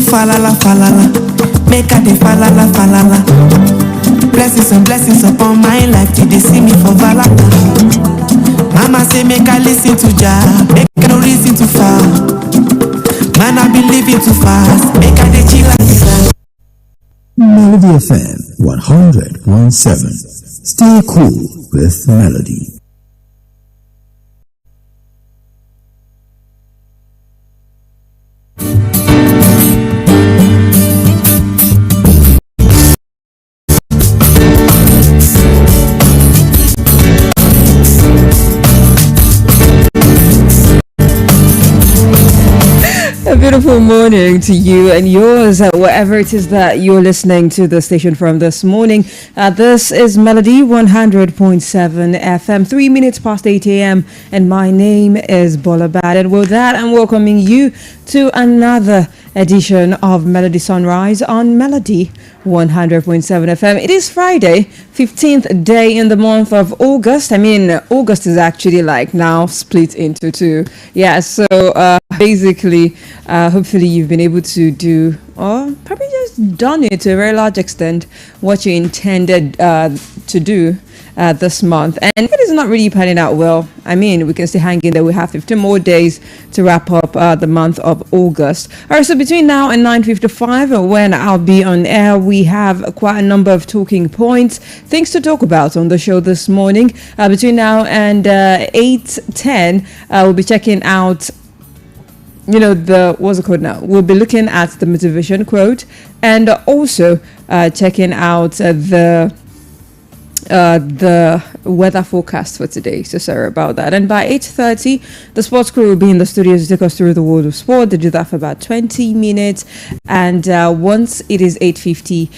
falala falala, make I dey falala falala. Blessings and blessings upon my life till they see me for Valata. Mama say make I listen to Jah, make I no reason too far. Man I be living too fast, make I dey chill like this. Melody FM 100.7. Stay cool with Melody. A beautiful morning to you and yours, wherever it is that you're listening to the station from this morning. This is Melody 100.7 FM, 3 minutes past 8 a.m. And my name is Bolabad. And with that, I'm welcoming you to another edition of Melody Sunrise on Melody 100.7 FM. It is Friday, 15th day in the month of August. I mean, August is actually like now split into two. Yeah, so basically, hopefully you've been able to do, or probably just done it to a very large extent, what you intended to do this month. And if it is not really panning out well, I mean, we can still hang in there. We have 15 more days to wrap up the month of August. All right, so between now and 9:55, when I'll be on air, we have quite a number of talking points, things to talk about on the show this morning. Between now and 8:10, we'll be checking out, you know, what's it called now? We'll be looking at the motivation quote and also checking out the weather forecast for today. So sorry about that. And by 8:30, the sports crew will be in the studio to take us through the world of sport. They do that for about 20 minutes. And once it is 8:50,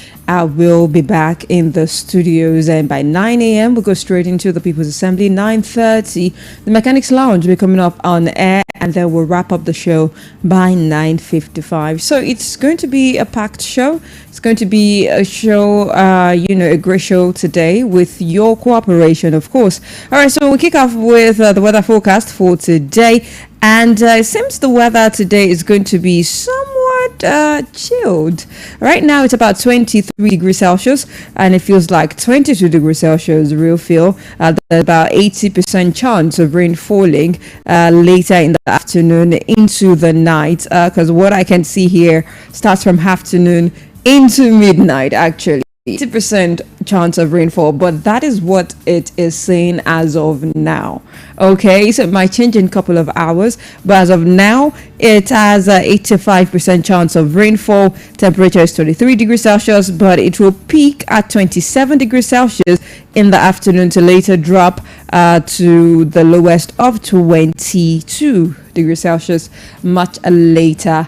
we'll be back in the studios. And by 9 a.m., we'll go straight into the People's Assembly. 9:30, the Mechanics Lounge will be coming up on air. And then we'll wrap up the show by 9:55. So it's going to be a packed show. It's going to be a show, a great show today with your cooperation, of course. All right, so we'll kick off with the weather forecast for today. And it seems the weather today is going to be somewhat chilled. Right now, it's about 23 degrees Celsius, and it feels like 22 degrees Celsius real feel. There's about 80% chance of rain falling later in the afternoon into the night, because what I can see here starts from afternoon into midnight, actually. 80% chance of rainfall, but that is what it is saying as of now. Okay, so it might change in a couple of hours, but as of now, it has a 85% chance of rainfall. Temperature is 23 degrees Celsius, but it will peak at 27 degrees Celsius in the afternoon to later drop to the lowest of 22 degrees Celsius much later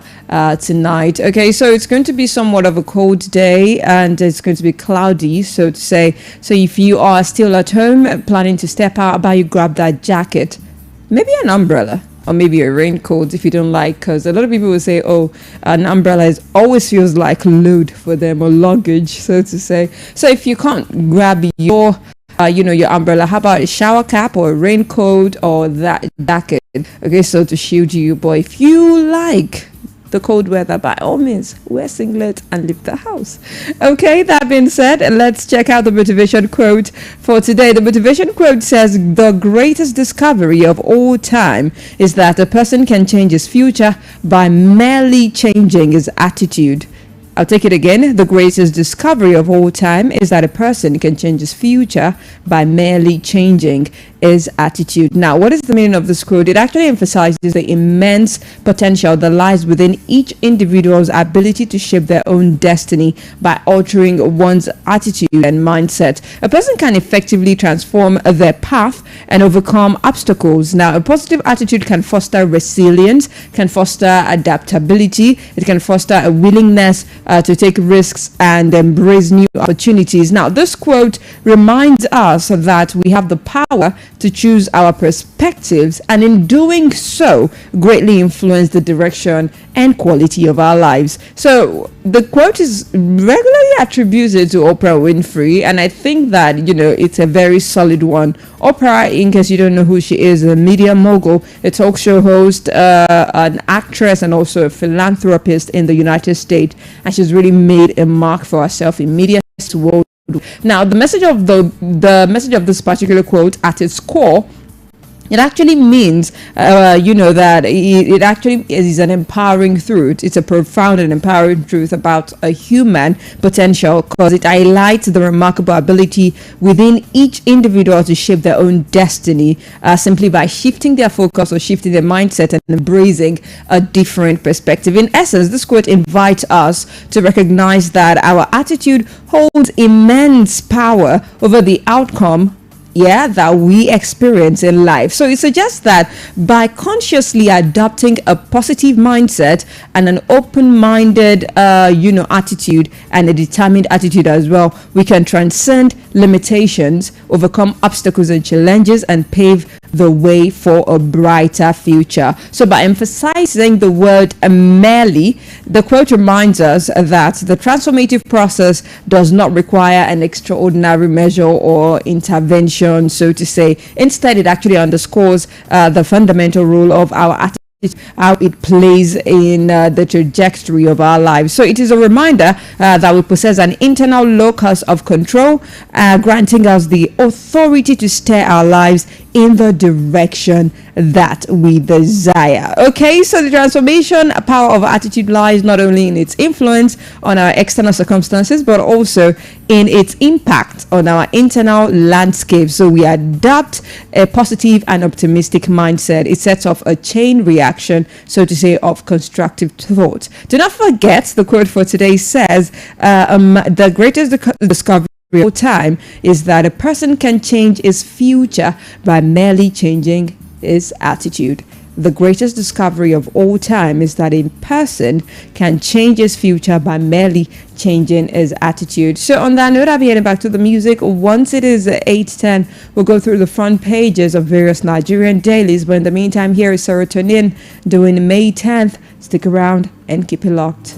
tonight. Okay, so it's going to be somewhat of a cold day, and it's going to be cloudy, so to say. So if you are still at home planning to step out, about you grab that jacket, maybe an umbrella, or maybe a raincoat if you don't like, because a lot of people will say, oh, an umbrella always feels like load for them, or luggage, so to say. So if you can't grab your your umbrella, how about a shower cap or a raincoat or that jacket? Okay, so to shield you. But if you like the cold weather, by all means, wear singlet and leave the house. Okay, that being said, let's check out the motivation quote for today. The motivation quote says, the greatest discovery of all time is that a person can change his future by merely changing his attitude. I'll take it again. The greatest discovery of all time is that a person can change his future by merely changing his attitude. Now, what is the meaning of this quote? It actually emphasizes the immense potential that lies within each individual's ability to shape their own destiny by altering one's attitude and mindset. A person can effectively transform their path and overcome obstacles. Now, a positive attitude can foster resilience, can foster adaptability, it can foster a willingness to take risks and embrace new opportunities. Now, this quote reminds us that we have the power to choose our perspectives, and in doing so, greatly influence the direction and quality of our lives. So the quote is regularly attributed to Oprah Winfrey, and I think that, it's a very solid one. Oprah, in case you don't know who she is, a media mogul, a talk show host, an actress, and also a philanthropist in the United States, and she's really made a mark for herself in media world. Now, the message of this particular quote, at its core, it actually means, that it actually is an empowering truth. It's a profound and empowering truth about a human potential, because it highlights the remarkable ability within each individual to shape their own destiny, simply by shifting their focus or shifting their mindset and embracing a different perspective. In essence, this quote invites us to recognize that our attitude holds immense power over the outcome that we experience in life. So it suggests that by consciously adopting a positive mindset and an open-minded attitude, and a determined attitude as well, we can transcend limitations, overcome obstacles and challenges, and pave the way for a brighter future. So by emphasizing the word merely, the quote reminds us that the transformative process does not require an extraordinary measure or intervention, so to say. Instead, it actually underscores the fundamental role of our attitude, how it plays in the trajectory of our lives. So it is a reminder that we possess an internal locus of control, granting us the authority to steer our lives in the direction that we desire. Okay, so the transformation power of attitude lies not only in its influence on our external circumstances, but also in its impact on our internal landscape. So we adopt a positive and optimistic mindset. It sets off a chain reaction, so to say, of constructive thought. Do not forget, the quote for today says, the greatest discovery of all time is that a person can change his future by merely changing his attitude. The greatest discovery of all time is that a person can change his future by merely changing his attitude. So on that note, I'll be heading back to the music. Once it is 8:10, we'll go through the front pages of various Nigerian dailies. But in the meantime, here is Serotonin doing May 10th. Stick around and keep it locked.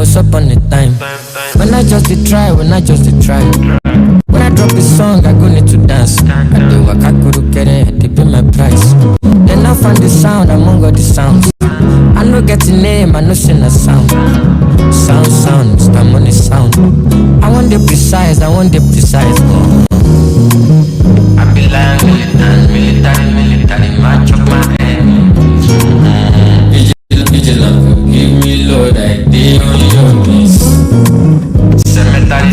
what's up on the time. When I just did try, when I just did try. When I drop the song, I go need to dance. I do what I could get it, they pay my price. Then I find the sound among all the sounds. I no get the name, I no sing a sound. Sound, Mr. Money sound. I want the precise, I want the precise. I be like military, match up my head. Vigilant, give me load, I day on your knees. Cemetery,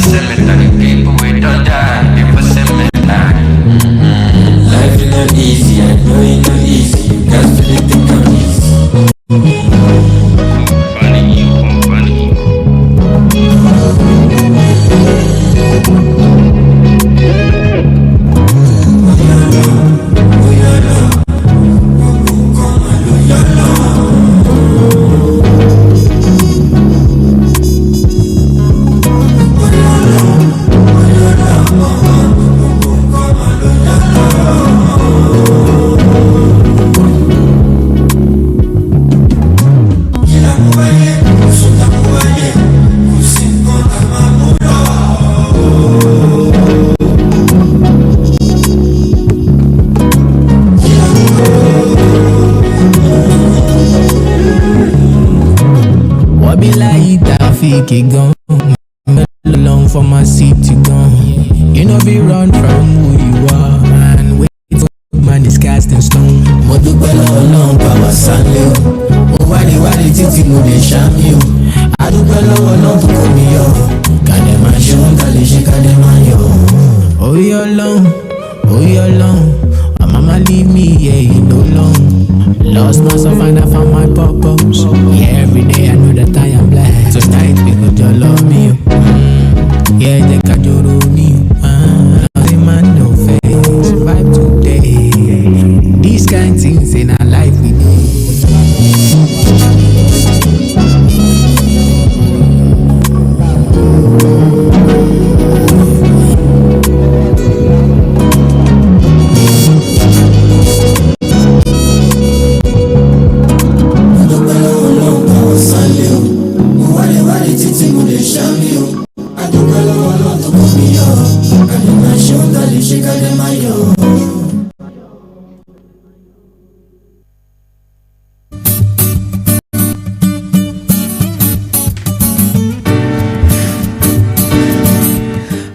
people we don't die, people cemetery. Life is not easy, I know it's not easy, you got to think I'm easy. It gone, long for my city gone. You know be run from who you are, man. Wait for man is cast in stone. Mo dúpẹ́ lọ́wọ́ Ọlọ́run power sálẹ̀ o. Mo wádìí títí mo lè ṣàmì o. A dúpẹ́ lọ́wọ́ Ọlọ́run tó kó mi yọ. Kàdé máa ṣe wọ́n kàlẹ́ ṣe kàdé máa yọ. Orí Ọlọ́run, my mama leave me, yeah, you know long. Lost myself and I found my purpose. Yeah, every day I know that I am blessed. So tight because you love me. Yeah, they got you to me. Nothing man no face. Vibe today. These kind of things in our life we need.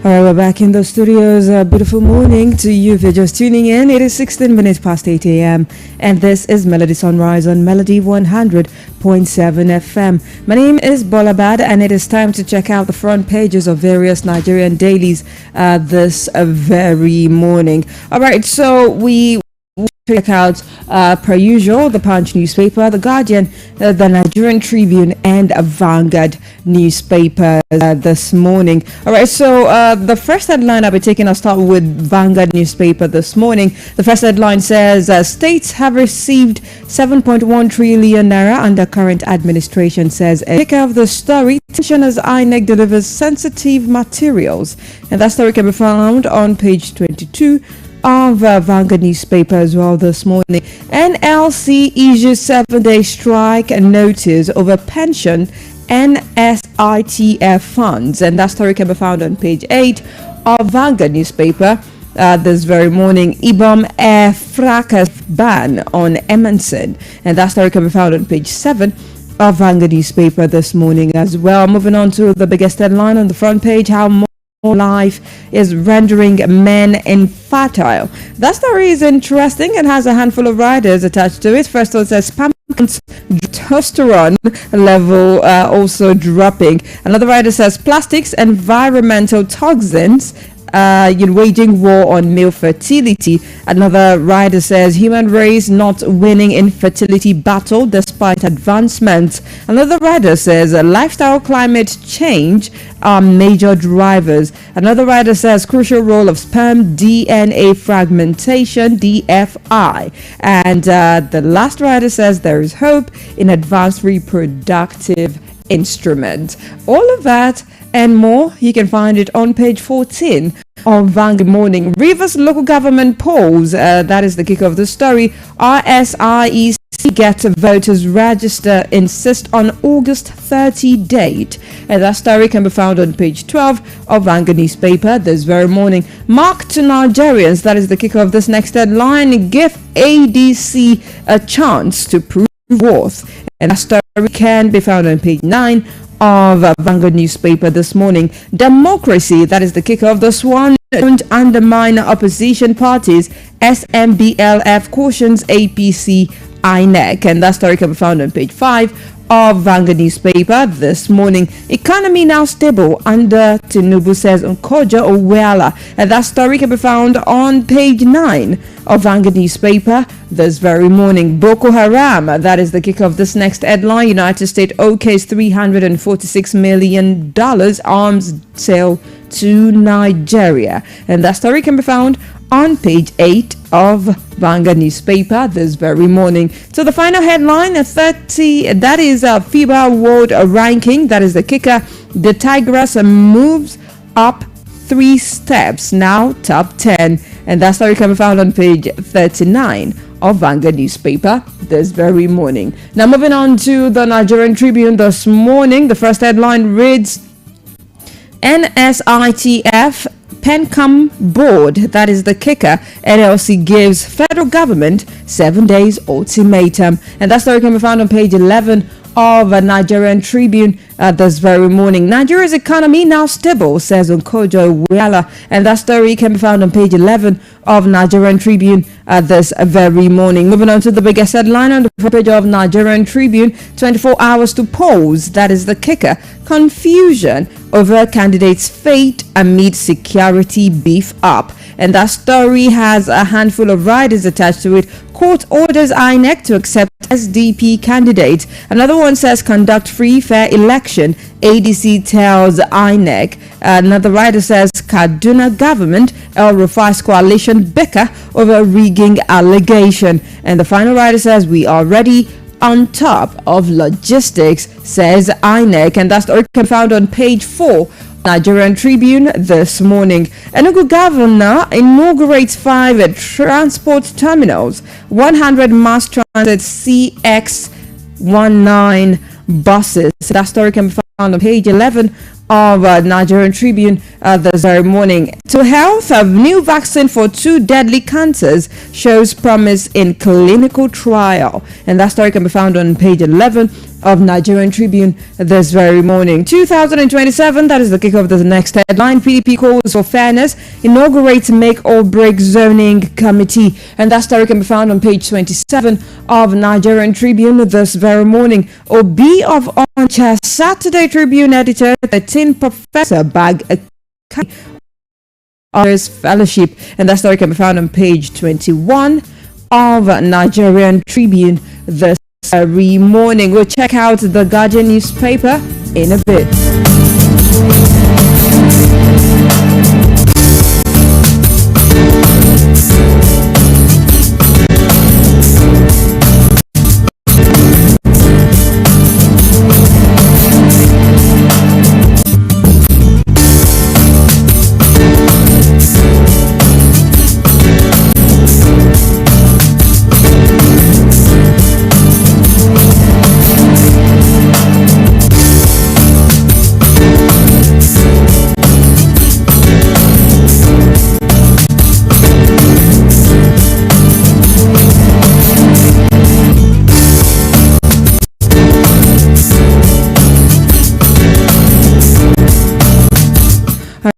We're back in the studios. Beautiful morning to you if you're just tuning in. It is 16 minutes past 8 a.m. and this is Melody Sunrise on Melody 100.7 FM. My name is Bolabad and it is time to check out the front pages of various Nigerian dailies this very morning. All right, so we check out per usual the Punch newspaper, the Guardian, the Nigerian Tribune and Vanguard newspaper this morning. All right, so the first headline I'll be taking, I'll start with Vanguard newspaper this morning. The first headline says states have received 7.1 trillion naira under current administration, says a kicker of the story. Tension as INEC delivers sensitive materials, and that story can be found on page 22 of Vanguard newspaper as well this morning. NLC issues 7-day strike notice over pension NSITF funds, and that story can be found on page 8 of Vanguard newspaper this very morning. IBOM air fracas ban on Emerson, and that story can be found on page 7 of Vanguard newspaper this morning as well. Moving on to the biggest headline on the front page, how more life is rendering men infertile. That story is interesting and has a handful of riders attached to it. First one says testosterone level also dropping. Another rider says plastics, environmental toxins, waging war on male fertility. Another rider says human race not winning infertility battle despite advancements. Another rider says lifestyle climate change are major drivers. Another rider says crucial role of sperm DNA fragmentation, DFI. And the last rider says there is hope in advanced reproductive instruments. All of that and more, you can find it on page 14 of Vanguard Morning. Rivers local government polls, that is the kick of the story. RSIEC get voters register insist on August 30 date. And that story can be found on page 12 of Vanguard newspaper this very morning. Mark to Nigerians, that is the kicker of this next headline, give ADC a chance to prove worth. And that story can be found on page 9 of Vanguard newspaper this morning. Democracy, that is the kicker of this one, don't undermine opposition parties. SMBLF cautions APC INEC. And that story can be found on page 5 of Vanguard newspaper this morning. Economy now stable under Tinubu, says Nkojo Owela. And that story can be found on page 9 of Vanguard newspaper this very morning. Boko Haram, that is the kick of this next headline. United States OK's $346 million arms sale to Nigeria. And that story can be found on page 8 of Vanguard newspaper this very morning. So the final headline, 30, that is FIBA World Ranking. That is the kicker. The Tigress moves up 3 steps, now top 10. And that story can be found on page 39 of Vanguard newspaper this very morning. Now moving on to the Nigerian Tribune this morning. The first headline reads, NSITF Pencom Board, that is the kicker. NLC gives federal government 7 days ultimatum. And that story can be found on page 11 of a Nigerian Tribune this very morning. Nigeria's economy now stable, says Nkojo Owela. And that story can be found on page 11 of Nigerian Tribune this very morning. Moving on to the biggest headline on the front page of Nigerian Tribune, 24 hours to polls, that is the kicker. Confusion over candidates' fate amid security beef up. And that story has a handful of riders attached to it. Court orders INEC to accept SDP candidates. Another one says conduct free, fair election. ADC tells INEC. Another rider says Kaduna government, El Rufai's coalition bicker over rigging allegation. And the final rider says we are ready on top of logistics, says INEC. And that's the can found on page 4 Nigerian Tribune this morning. Enugu governor inaugurates 5 transport terminals, 100 mass transit CX19 buses. That story can be found on page 11 of Nigerian Tribune this very morning. To health, a new vaccine for 2 deadly cancers shows promise in clinical trial. And that story can be found on page 11 of Nigerian Tribune this very morning. 2027, that is the kick of the next headline. PDP calls for fairness, inaugurates make or break zoning committee. And that story can be found on page 27 of Nigerian Tribune this very morning. Obi of Oncha, Saturday Tribune editor, 13 professor bag honors fellowship. And that story can be found on page 21 of Nigerian Tribune this every morning. We'll check out the Guardian newspaper in a bit.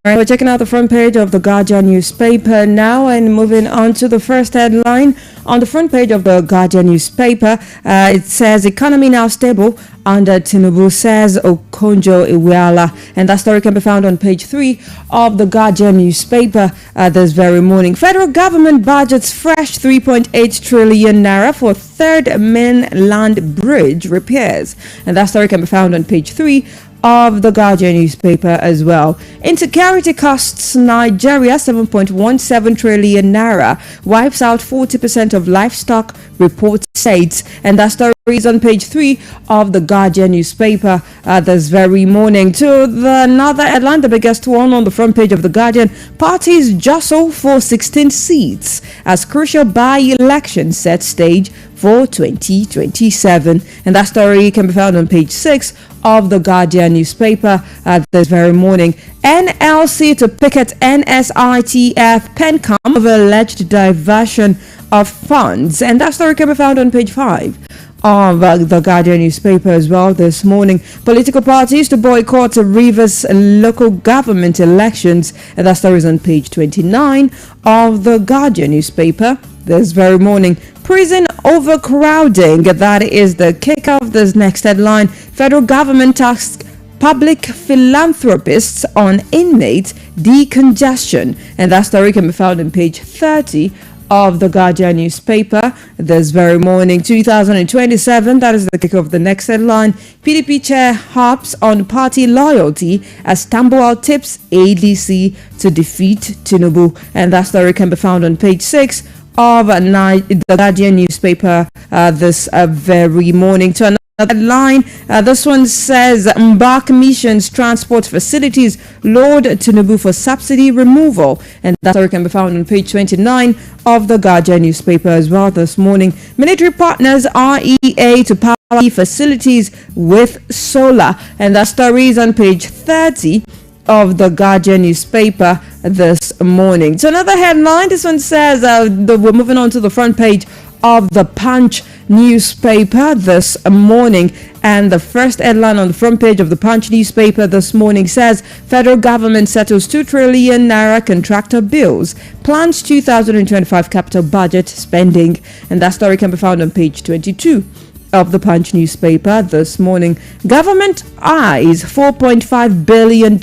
We're checking out the front page of the Guardian newspaper now and moving on to the first headline. On the front page of the Guardian newspaper, it says economy now stable under Tinubu, says Nkojo Owela. And that story can be found on page 3 of the Guardian newspaper this very morning. Federal government budgets fresh 3.8 trillion naira for third mainland bridge repairs. And that story can be found on page 3 of the Guardian newspaper as well. Insecurity costs Nigeria 7.17 trillion naira, wipes out 40% of livestock, report states. And that story is on page 3 of the Guardian newspaper this very morning. To another headline, the biggest one on the front page of the Guardian: parties jostle for 16 seats as crucial by-election set stage for 2027. And that story can be found on page 6 of the Guardian newspaper this very morning. NLC to picket NSITF PENCOM of alleged diversion of funds. And that story can be found on page 5 of the Guardian newspaper as well this morning. Political parties to boycott Rivers local government elections. And that story is on page 29 of the Guardian newspaper this very morning. Prison overcrowding, that is the kick of this next headline. Federal government tasks public philanthropists on inmate decongestion. And that story can be found on page 30 of the Guardian newspaper this very morning. 2027, that is the kick of the next headline. PDP chair harps on party loyalty as Tambuwal tips ADC to defeat Tinubu. And that story can be found on page 6 of the Guardian newspaper this very morning. To another line, this one says Embark Missions transport facilities Lord Tinubu for subsidy removal. And that story can be found on page 29 of the Guardian newspaper as well this morning. Military partners REA to power facilities with solar. And that story is on page 30 of the Guardian newspaper this morning. So another headline, this one says we're moving on to the front page of the Punch newspaper this morning, and the first headline on the front page of the Punch newspaper this morning says federal government settles 2 trillion naira contractor bills, plans 2025 capital budget spending. And that story can be found on page 22 of the Punch newspaper this morning. Government eyes $4.5 billion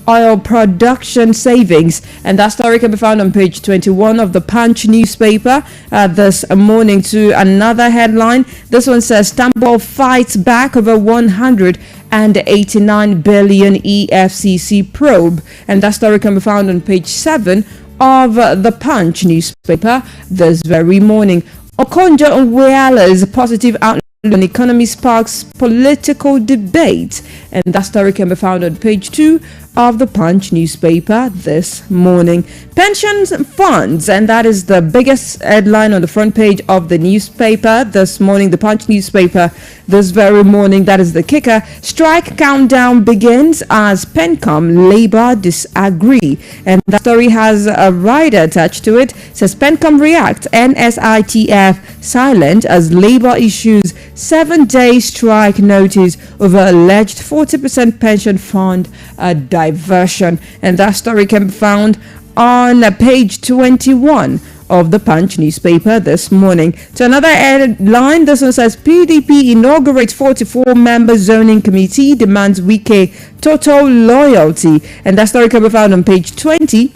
oil production savings. And that story can be found on page 21 of the Punch newspaper this morning. To another headline, this one says Tambuwal fights back over 189 billion EFCC probe. And that story can be found on page 7 of the Punch newspaper this very morning. Okonjo-Iweala's positive outlook on economy sparks political debate. And that story can be found on page 2 of the Punch newspaper this morning. Pensions funds, and that is the biggest headline on the front page of the newspaper this morning, the Punch newspaper this very morning. That is the kicker. Strike countdown begins as PENCOM Labour disagree. And that story has a rider attached to it. It says PENCOM react, NSITF silent as Labour issues 7-day strike notice over alleged 40% pension fund diversion. And that story can be found on page 21 of the Punch newspaper this morning. To another headline, this one says PDP inaugurates 44-member zoning committee, demands Wike total loyalty. And that story can be found on page 20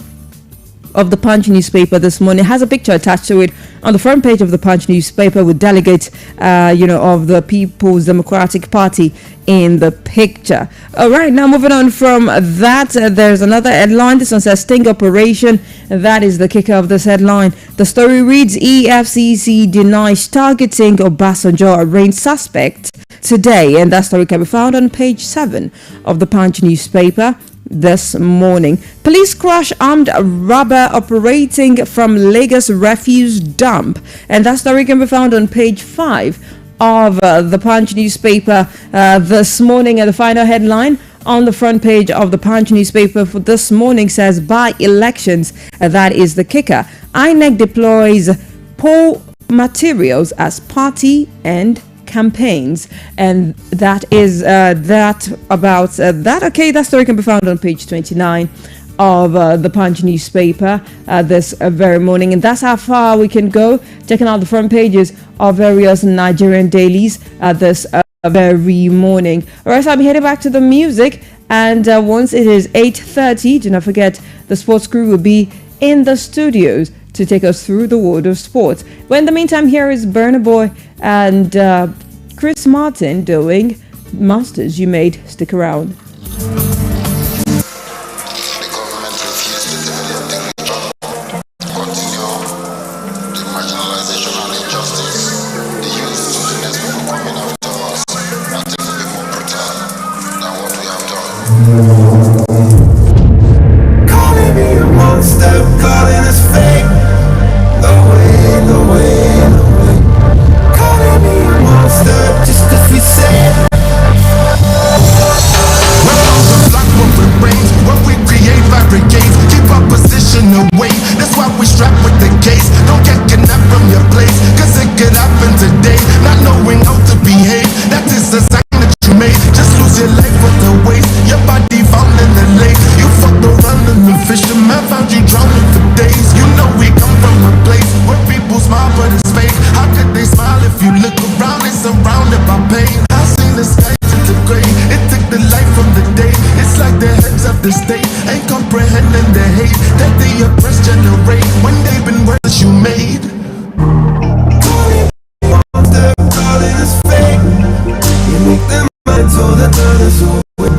of the Punch newspaper this morning. It has a picture attached to it on the front page of the Punch newspaper with delegates of the People's Democratic Party in the picture. All right, now moving on from that, there's another headline. This one says sting operation. That is the kicker of this headline. The story reads EFCC denies targeting Obasanjo, arraigned suspect today. And that story can be found on page 7 of the Punch newspaper this morning. Police crush armed robber operating from Lagos refuse dump. And that story can be found on page 5 of the Punch newspaper this morning. And the final headline on the front page of the Punch newspaper for this morning says by elections. That is the kicker. INEC deploys poll materials as party and campaigns. And that is that about that. Okay, that story can be found on page 29 of the Punch newspaper this very morning. And that's how far we can go, checking out the front pages of various Nigerian dailies this very morning. All right, so I'm heading back to the music, and once it is 8:30, do not forget the sports crew will be in the studios to take us through the world of sports. But in the meantime, here is Burna Boy and Chris Martin doing Monsters You Made. Stick around. Calling me a monster, calling us fake. No way, no way, no way. Calling me a monster just 'cause we say it. We're on the block when we rain, when we create barricades, keep our position away. That's why we strap with the case. Don't get kidnapped from your place, 'cause it could happen today. Not knowing how to behave, that is the sign that you made. Just lose your life with the waste, your body found in the lake. You fucked around in the fisherman, found you drowning for days. You know we come from a place where people smile but it's fake. How could they smile if you look around? It's surrounded by pain. I've seen the sky disintegrate. It took the life from the day. It's like the heads of the state ain't comprehending the hate that the oppressed generate when they've been worse you made. Calling us fake. You make them mental that turn us away.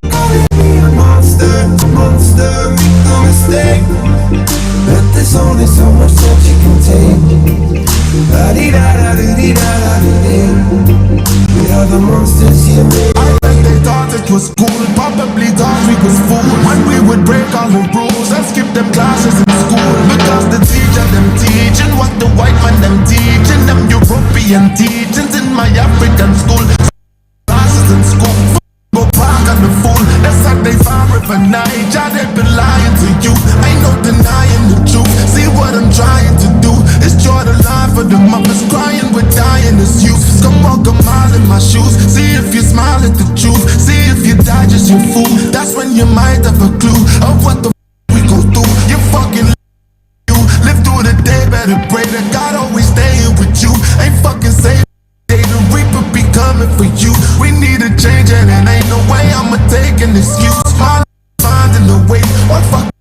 Calling me a monster, monster, make no mistake. But there's only so much that you can take. La-di-da-da-di-di-da-da-di-di. We are the monsters you made. I think they thought it was cool, probably thought we was fools when we would break all the rules and skip them classes in school. Because the teacher them teaching what the white man them teaching, them European teachings in my African school. Classes in school, go park on the fool. That's how they found River Niger. They've been lying to you, ain't no denying the truth. See what I'm trying to do is draw the line for the mothers crying with dying as youth. Come on, come out in my shoes. See if you smile at the truth. See if you die just your fool. That's when you might have a clue of what the we go through. You fucking you live through the day, better pray that God always staying with you. Ain't fucking safe. The reaper be coming for you. We need a change and it ain't no way I'ma take an excuse. My finding a way, or fucking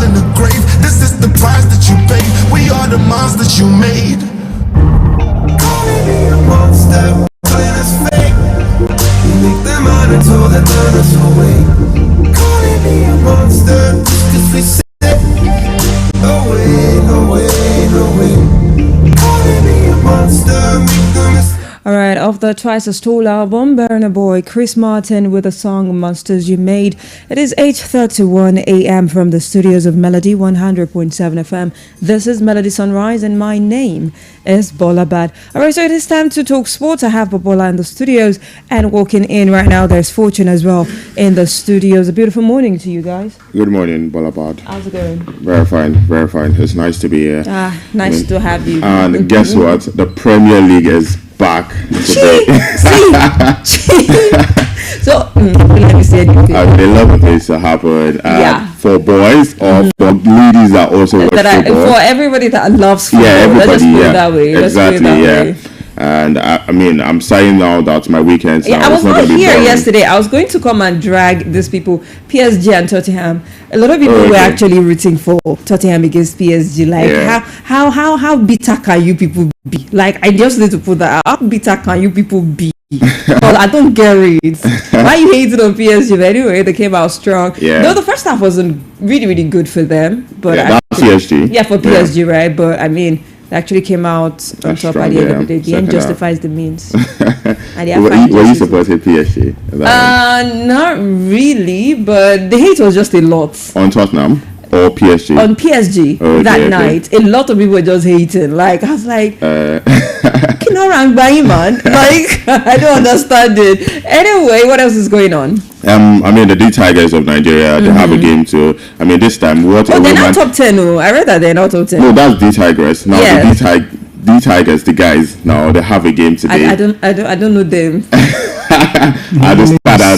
in the grave. This is the price that you pay. We are the monsters you made. Calling me a monster, calling us fake. You make them undertold that turn us away. Calling me a monster, just 'cause we said no way, no way, no way. Calling me a monster, make them All right, off the Twice as Tall album, Burna Boy, Chris Martin with the song Monsters You Made. It is 8:31 a.m. from the studios of Melody 100.7 FM. This is Melody Sunrise and my name is Bolabad. All right, so it is time to talk sports. I have Bobola in the studios and walking in right now, there's Fortune as well in the studios. A beautiful morning to you guys. Good morning, Bolabad. How's it going? Very fine, very fine. It's nice to be here. Nice to have you. And guess what? The Premier League is back today. So, let me say anything. They love this to happen. For boys or for ladies that also watch football. For everybody that loves football. Yeah, everybody. Let's put it that way. Exactly. Yeah. And I mean, I'm saying now that my weekends. Yeah, I was not here yesterday. I was going to come and drag these people, PSG and Tottenham. A lot of people were actually rooting for Tottenham against PSG. Like, how bitter can you people be? Like, I just need to put that out. How bitter can you people be? Well, I don't get it. Why you hating on PSG? But anyway, they came out strong. Yeah. No, the first half wasn't really, really good for them. But that's PSG. Yeah, for PSG, right? But I mean, they actually came out on top at the end of the day. The end justifies the means. Were you supporting PSG? Not really, but the hate was just a lot. On Tottenham? Or PSG? On PSG that night. A lot of people were just hating. Like, I was like, Kinora man. Like, I don't understand it. Anyway, what else is going on? I mean, the D Tigers of Nigeria, they have a game too. I mean, this time, they're not top 10. Oh, I read that they're not top 10. No, that's D Tigers. Now, yes. The D Tigers, the guys, now they have a game today. I don't know them. I understand.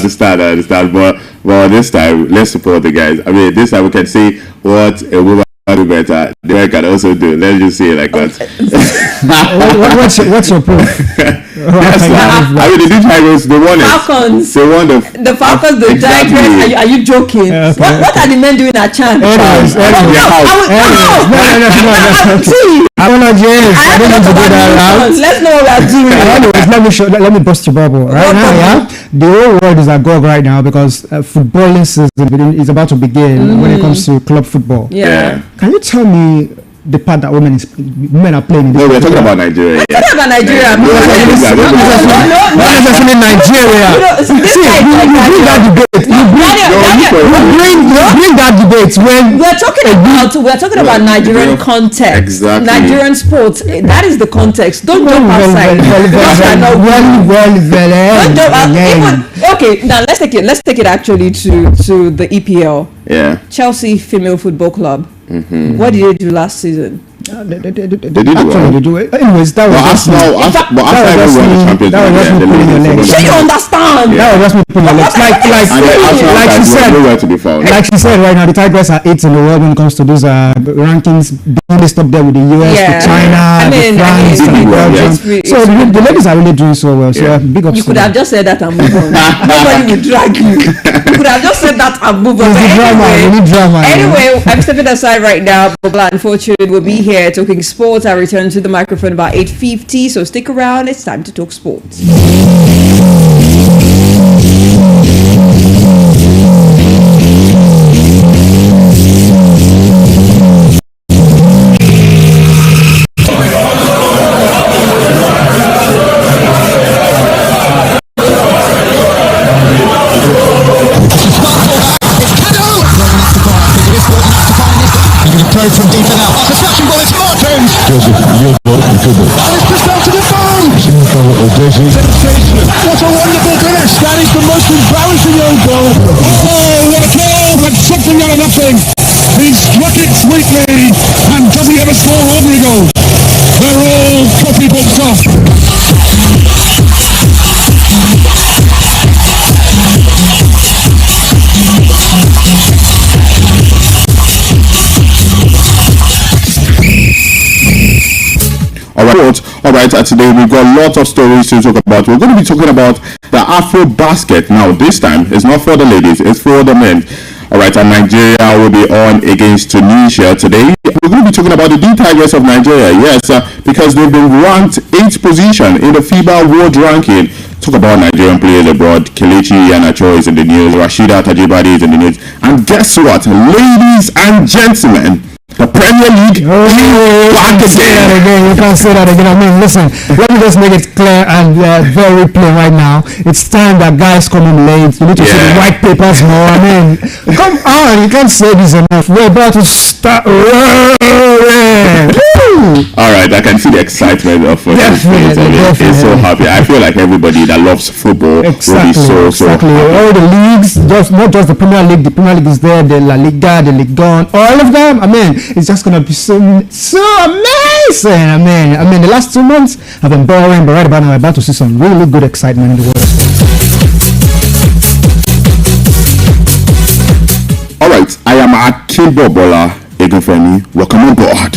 But this time, let's support the guys. I mean, this time we can see what a woman do better. The man can also do. Let's just say it like that. what's your proof? I mean, the D Tigers, they won it. Falcons. They won the Falcons, the exactly. Tigers. Are you joking? Yeah, okay. What are the men doing at chant? No. I don't know, James. I don't need to do that. Let's know what we are doing. Anyways, let me bust your bubble right now. Yeah. the whole world is agog right now because footballing season is about to begin when it comes to club football. Yeah. Can you tell me the part that women are playing in this? No, we're talking about Nigeria. We're talking about Nigeria. Not necessarily Nigeria. Bring that debate. Bring that debate when we're talking about Nigerian context. Exactly. Nigerian sports. That is the context. Don't jump outside. Okay, now let's take it actually to the EPL. Yeah. Chelsea Female Football Club. What did they do last season? They did well. do it. Anyways, that was Arsenal won the Champions League. So you understand? That was just me putting your legs. Like she said right now, the Tigers are 8th in the world when it comes to those rankings. Being listed up there with the US, with China, with France, and Belgium. So the ladies are really doing so well. So big ups. You could have just said that and move on. Nobody would drag you. You could have just said that and move on. Anyway, I'm stepping aside right now. Bola, unfortunately, will be here talking sports. I return to the microphone about 8:50, so stick around. It's time to talk sports. From deep and out. The touching ball is Martins. And it's just out to the phone. What a wonderful finish. That is the most embarrassing own goal. Oh, what a goal. But something out of nothing. He struck it sweetly. And does he ever score ordinary goals? They're all copybooks off. All right. Today we've got lots of stories to talk about. We're going to be talking about the Afro basket. Now, this time it's not for the ladies, it's for the men. All right, and Nigeria will be on against Tunisia today. We're going to be talking about the D Tigers of Nigeria. Yes, because they've been ranked 8th position in the FIBA World Ranking. Talk about Nigerian players abroad. Kelechi Iheanacho is in the news. Rashida Tajibade is in the news. And guess what, ladies and gentlemen? The Premier League back again. You can't say that again. I mean, listen, let me just make it clear and very plain right now. It's time that guys come in late. You need to see the white papers more. I mean, come on, you can't say this enough. We're about to start rolling. All right, I can see the excitement of definitely. It's so happy. I feel like everybody that loves football will be so happy. All the leagues, not just the Premier League. The Premier League is there. The La Liga, the Ligue 1, all of them. I mean, it's just gonna be so amazing. I mean, the last 2 months have been boring, but right about now, we're about to see some really good excitement in the world. All right, I am Akimbo Bola Egunfemi. Welcome on board.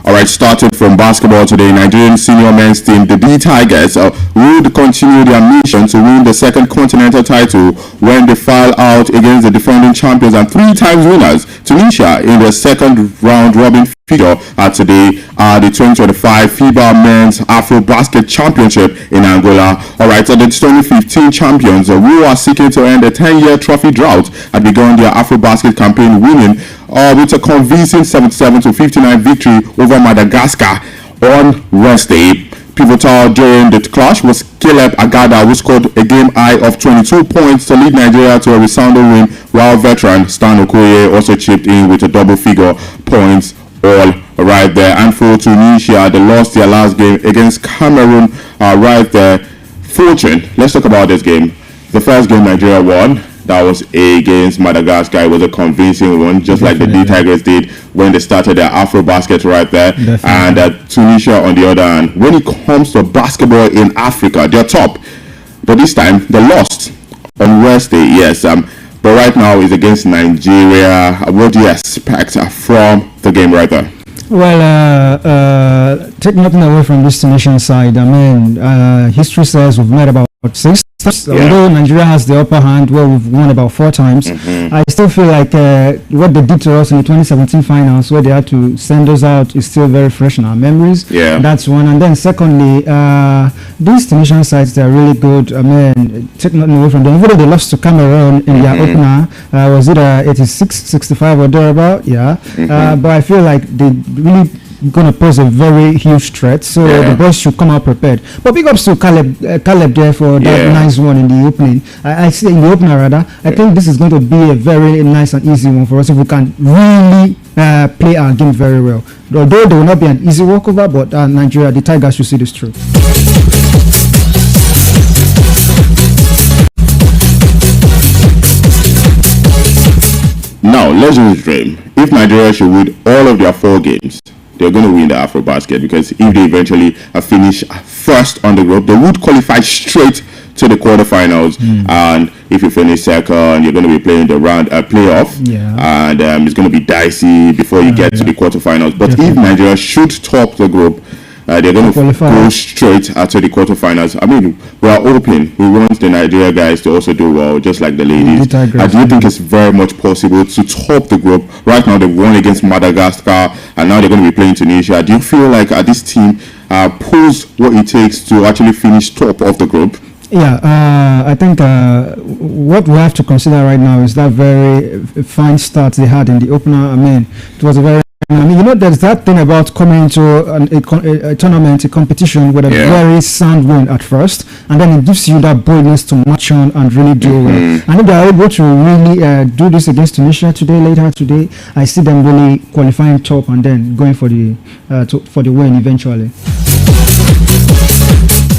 Alright, started from basketball today, Nigerian senior men's team, the D Tigers, would continue their mission to win the second continental title when they file out against the defending champions and 3 times winners, Tunisia, in the second round robin figure today the 2025 FIBA Men's Afro Basket Championship in Angola. Alright, so the 2015 champions who are seeking to end a 10-year trophy drought had begun their Afro Basket campaign, winning with a convincing 77-59 victory over Madagascar on Wednesday. Pivotal during the clash was Caleb Agada, who scored a game high of 22 points to lead Nigeria to a resounding win, while veteran Stan Okoye also chipped in with a double-figure points all right there. And for Tunisia, they lost their last game against Cameroon right there. Fortune, let's talk about this game. The first game Nigeria won, that was against Madagascar. It was a convincing one, just like the D Tigers did when they started their Afro basket right there. And Tunisia, on the other hand, when it comes to basketball in Africa, they're top. But this time, they lost on Wednesday, yes. But right now, it's against Nigeria. What do you expect from the game right there? Well, take nothing away from this Tunisian side. I mean, history says we've made about 6 times. Although Nigeria has the upper hand, where we've won about 4 times, I still feel like what they did to us in the 2017 finals, where they had to send us out, is still very fresh in our memories. Yeah. That's one. And then secondly, these Tunisian sides, they're really good. I mean, take nothing away from them. Even though they lost to Cameroon in their opener, was it 86, 65 or thereabout? Yeah. But I feel like they really going to pose a very huge threat, so the boys should come out prepared. But big ups to Caleb there for that nice one in the opening. I say in the opener rather. I think this is going to be a very nice and easy one for us if we can really play our game very well. Although there will not be an easy walkover, but Nigeria, the Tigers should see this through. Now, let's just dream. If Nigeria should win all of their 4 games, they're going to win the AfroBasket, because if they eventually finish first on the group, they would qualify straight to the quarterfinals. And if you finish second, you're going to be playing the round playoff, and it's going to be dicey before you get to the quarterfinals. But if Nigeria should top the group, they're going to go straight to the quarterfinals. I mean, we are hoping, we want the Nigeria guys to also do well, just like the ladies. I do think it's very much possible to top the group. Right now, they've won against Madagascar, and now they're going to be playing Tunisia. Do you feel like this team pulls what it takes to actually finish top of the group? Yeah, I think what we have to consider right now is that very fine start they had in the opener. I mean, it was a very there's that thing about coming into a tournament, a competition with a very sound win at first, and then it gives you that boldness to march on and really do well. And if they are able to really do this against Tunisia later today, I see them really qualifying top and then going for the win eventually.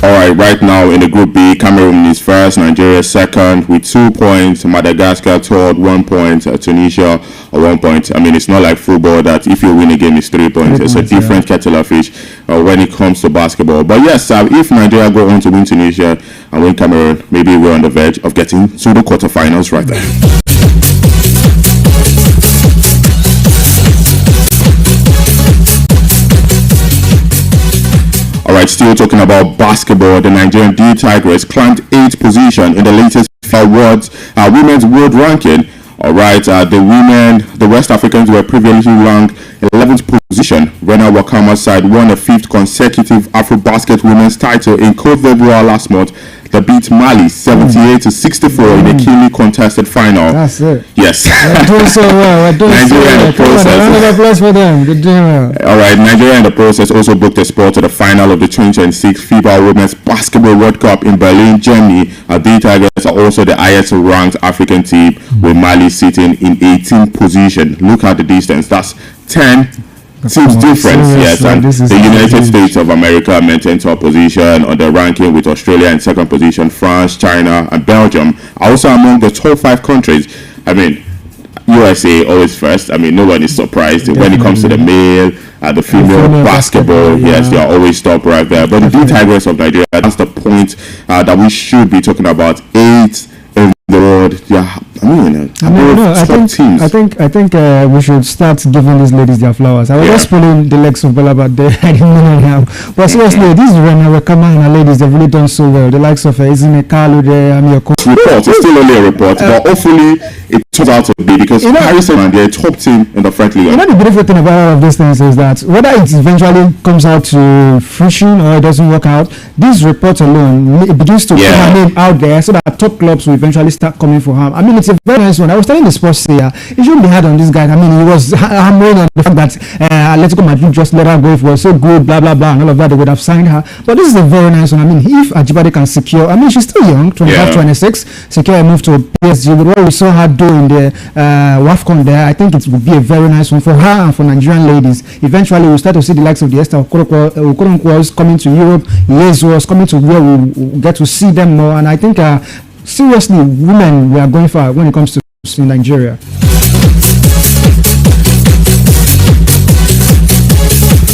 Alright, right now in the Group B, Cameroon is first, Nigeria second with 2 points, Madagascar third, 1 point, Tunisia 1 point. I mean, it's not like football that if you win a game it's 3 points. It's a different kettle of fish when it comes to basketball. But yes, if Nigeria go on to win Tunisia and win Cameroon, maybe we're on the verge of getting to the quarterfinals right there. Alright, still talking about basketball, the Nigerian D Tigers climbed 8th position in the latest FIFA Women's World Ranking. Alright, the West Africans were previously ranked 11th position. Rena Wakama's side won a 5th consecutive AfroBasket Women's title in Cote d'Ivoire last month. They beat Mali 78-64 in a keenly contested final. That's it. Yes. We're doing so well. Nigeria in the process. Round of applause for them. They're doing well. All right. Nigeria in the process also booked a spot to the final of the 2026 FIBA Women's Basketball World Cup in Berlin, Germany. The Tigers are also the highest ranked African team, with Mali sitting in 18th position. Look at the distance. That's 10 seems different, yes, and the United States of America maintain top position on the ranking, with Australia in second position. France, China, and Belgium are also among the top 5 countries. I mean, USA always first. I mean, no one is surprised when it comes to the male, the female basketball. Yes, they are always top right there. But the D Tigers of Nigeria, that's the point that we should be talking about. 8 in the world. Yeah, I think we should start giving these ladies their flowers. I was just pulling the legs of Bolabad there. I didn't know now. But seriously, these Rena Wakama and her ladies, they've really done so well. The likes of Izine Kalu there, report. It's still only a report, but hopefully it turns out to be, because Harrison and they're a top team in the friendly league. The beautiful thing about all of these things is that whether it eventually comes out to fruition or it doesn't work out, these reports alone, it begins to put her name out there so that top clubs will eventually start coming for her. I mean, it's a very nice one. I was telling the sports here, it shouldn't be hard on this guy. I mean, he was hammering on the fact that Atletico Madrid just let her go. If it was so good, blah blah blah, and all of that, they would have signed her. But this is a very nice one. I mean, if Ajibade can secure, I mean, she's still young, 25, 26, secure a move to PSG. But what we saw her do in the WAFCON there, I think it would be a very nice one for her and for Nigerian ladies. Eventually, we'll start to see the likes of the Esther Okoronkwas coming to Europe, Lezuos coming to where we get to see them more. And I think seriously, women, we are going far when it comes to in Nigeria.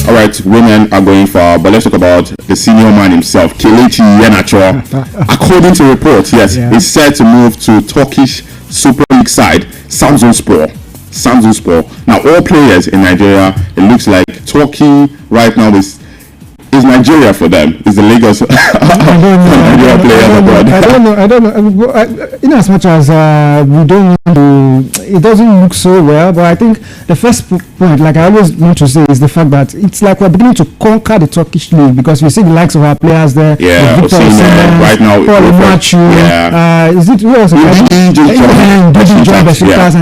All right, women are going far, but let's talk about the senior man himself, Kelechi Iheanacho. According to reports, he's set to move to Turkish Super League side, Samsunspor. Now, all players in Nigeria, it looks like Turkey right now is is Nigeria for them? Is the Lagos Nigeria players abroad? I don't know. In as much as we don't want to, it doesn't look so well. But I think the first point, like I always want to say, is the fact that it's like we're beginning to conquer the Turkish league, because we see the likes of our players there. Yeah, Victor Osimhen, right now. Paul Matthew. Yeah. Is it who else? And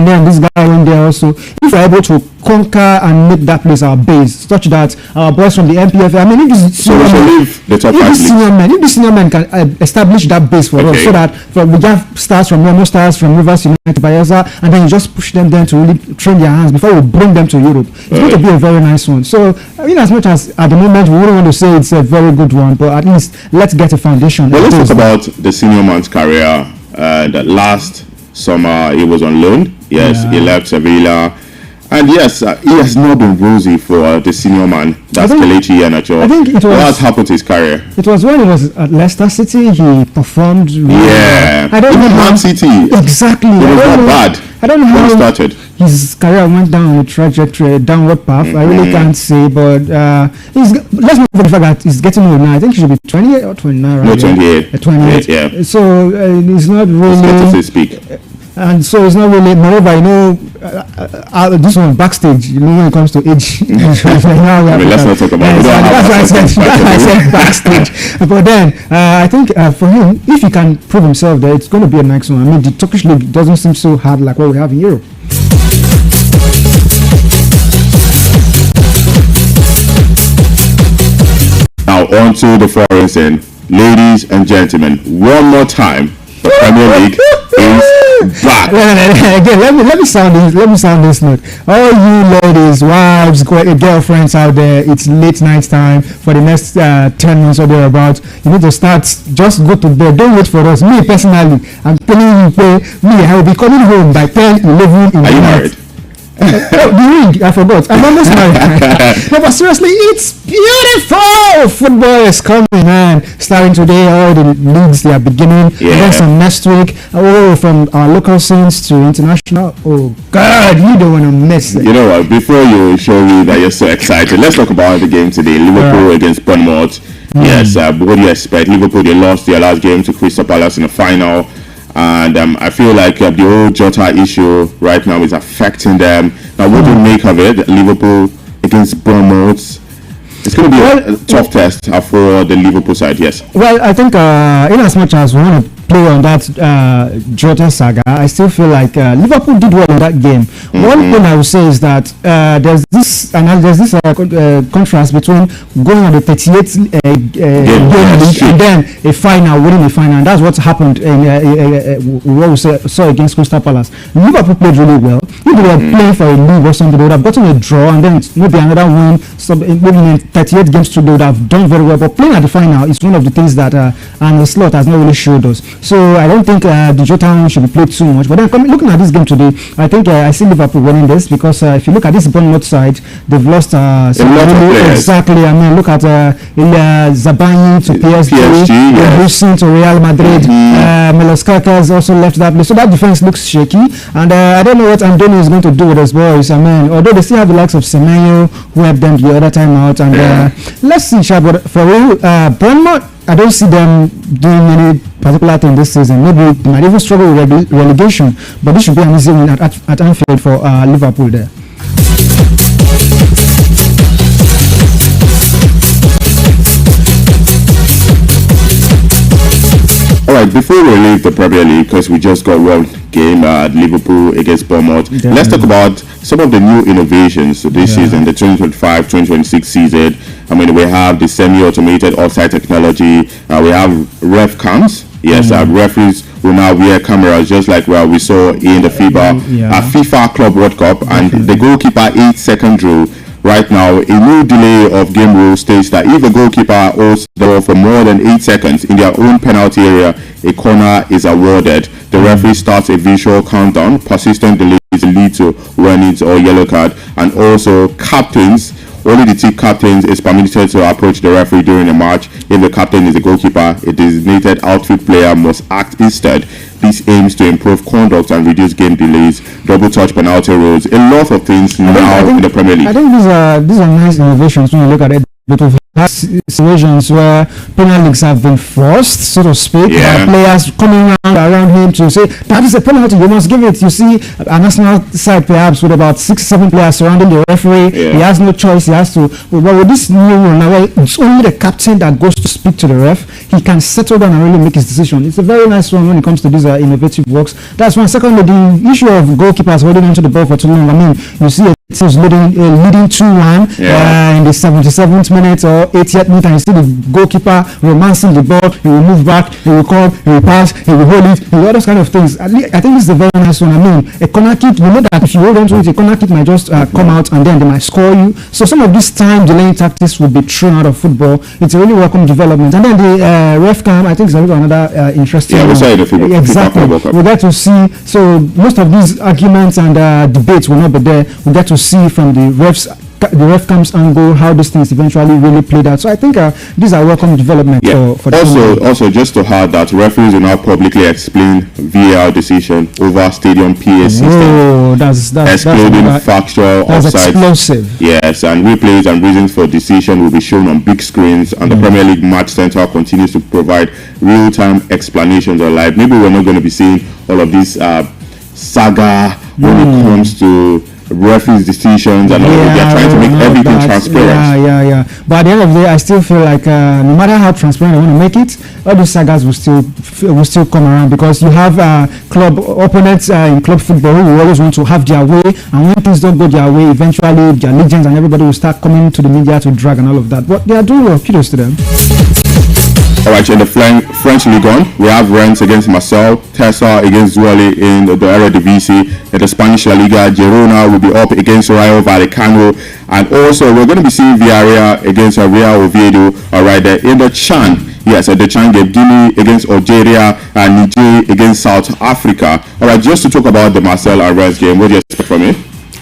then this guy went there also. If we're able to conquer and make that place our base, such that our boys from the MPF, I mean, if this senior men can establish that base for us, so that we have stars from Remo, stars from Rivers United, Bayelsa, and then you just push them then to really train their hands before we bring them to Europe. It's going to be a very nice one. So, in as much as at the moment we wouldn't want to say it's a very good one, but at least let's get a foundation. Well, let's talk about the senior man's career. That last summer he was on loan. Yes, he left Sevilla. And yes, he has not been rosy for the senior man. That's Kelechi Iheanacho. I think it was. What has happened to his career? It was when he was at Leicester City. He performed. Really well. I don't know. Man City. Exactly. It was not bad. I don't know how he started. His career went down a trajectory, downward path. I really can't say, but let's not forget the fact that he's getting old now. I think he should be 28 or 29, right? No, 28. 28. Yeah. So he's not really. He's speak. And so it's not really. Moreover, you know, this one backstage. You know, when it comes to age. Let's not talk about it. That's why I said backstage. But then I think for him, if he can prove himself there, it's going to be a nice one. I mean, the Turkish league doesn't seem so hard like what we have in Europe. Now on to the foreign scene, ladies and gentlemen. One more time, the Premier League is back. Again, let me sound this note. All you ladies, wives, girlfriends out there, it's late night time for the next 10 months or thereabouts. You need to start. Just go to bed. Don't wait for us. Me personally, I'm telling you, I will be coming home by 10, 11 in the night. Are you married? The ring, I forgot. I'm almost married. No, but seriously, it's beautiful. Football is coming, man. Starting today, all the leagues they are beginning. Yeah. And then some next week. Oh, from our local scenes to international. Oh God, you don't want to miss it. You know what? Before you show me that you're so excited, let's talk about the game today. Liverpool against Bournemouth. Yes, what do you expect? Liverpool, they lost their last game to Crystal Palace in the final. And I feel like the whole Jota issue right now is affecting them. Now, what do you make of it? Liverpool against Bournemouth. It's going to be a tough test for the Liverpool side, yes. Well, I think in as much as we want to play on that Jota saga, I still feel like Liverpool did well in that game. One thing I would say is that there's this contrast between going on the 38th game league and then a final, winning a final, and that's what happened in what we saw against Crystal Palace. Liverpool played really well. If they were playing for a league or something, they would have gotten a draw and then maybe another win. Maybe in 38 games they would have done very well. But playing at the final is one of the things that and the slot has not really showed us. So I don't think the Jota one should be played too much. But then looking at this game today, I think I see Liverpool winning this because if you look at this Bournemouth side, they've lost exactly. I mean, look at Zabani to PSG, Wilson to Real Madrid. Milos Kakas also left that place. So that defense looks shaky. And I don't know what Antonio is going to do with his boys. I mean, although they still have the likes of Semenyo who helped them the other time out. And let's see, but for real, Bournemouth, I don't see them doing any particular thing this season. Maybe they might even struggle with relegation, but this should be an easy win at Anfield for Liverpool there. Alright, before we leave the Premier League, because we just got one game at Liverpool against Bournemouth, let's talk about some of the new innovations this season, the 2025-2026 season. I mean, we have the semi-automated offside technology, we have ref cams. Yes, referees will now wear cameras just like we saw in the FIFA Club World Cup, and the goalkeeper 8-second rule. Right now, a new delay of game rule states that if a goalkeeper holds the ball for more than 8 seconds in their own penalty area, a corner is awarded. The referee starts a visual countdown. Persistent delays lead to warnings or yellow card. And also, captains, only the team captains is permitted to approach the referee during a match. If the captain is a goalkeeper, a designated outfield player must act instead. This aims to improve conduct and reduce game delays, double touch penalty rules, a lot of things now in the Premier League. I think these are nice innovations when you look at it. but we've had situations where Premier Leagues have been forced, so to speak, by players coming around him to say, that is a penalty, you must give it. You see an national side perhaps with about 6-7 players surrounding the referee. He has no choice, he has to. But with this new rule now, it's only the captain that goes to speak to the ref. He can settle down and really make his decision. It's a very nice one when it comes to these innovative works. That's one. Secondly, the issue of goalkeepers holding onto the ball for too long. I mean, you see it was leading 2-1 in the 77th minute or 80th minute, and you see the goalkeeper romancing the ball. He will move back, he will come, he will pass, he will hold it, he will all those kind of things. I think this is a very nice one. I mean, a corner kick, you know that if you hold on to it, a corner kick might just come out and then they might score you. So some of these time delaying tactics will be thrown out of football. It's a really welcome development. And then the ref cam, I think, is another interesting one. Exactly. We get to see, so most of these arguments and debates will not be there. We get to see from the ref cam's angle how these things eventually really played out. So I think these are welcome development for the also just to add that referees will now publicly explain VAR decision over stadium PA system. Oh, that's excluding factual offside. Explosive. Yes, and replays and reasons for decision will be shown on big screens, and the Premier League Match Center continues to provide real-time explanations on live. Maybe we're not going to be seeing all of this saga when it comes to referees' decisions and all that. They're trying to make everything transparent. But at the end of the day, I still feel like no matter how transparent I want to make it, all those sagas will still come around, because you have club opponents in club football who always want to have their way, and when things don't go their way, eventually their legends and everybody will start coming to the media to drag and all of that. But they are doing well. Kudos to them. Alright, in the French Ligue 1, we have Rennes against Marseille, Tessa against Zwolle in the Eredivisie. In the Spanish La Liga, Girona will be up against Rayo Vallecano, and also we're going to be seeing Villarreal against Real Oviedo. Alright, there in the Chan. Yes, at the Chan game, Guinea against Algeria and Niger against South Africa. Alright, just to talk about the Marseille and Rennes game, what do you expect from it?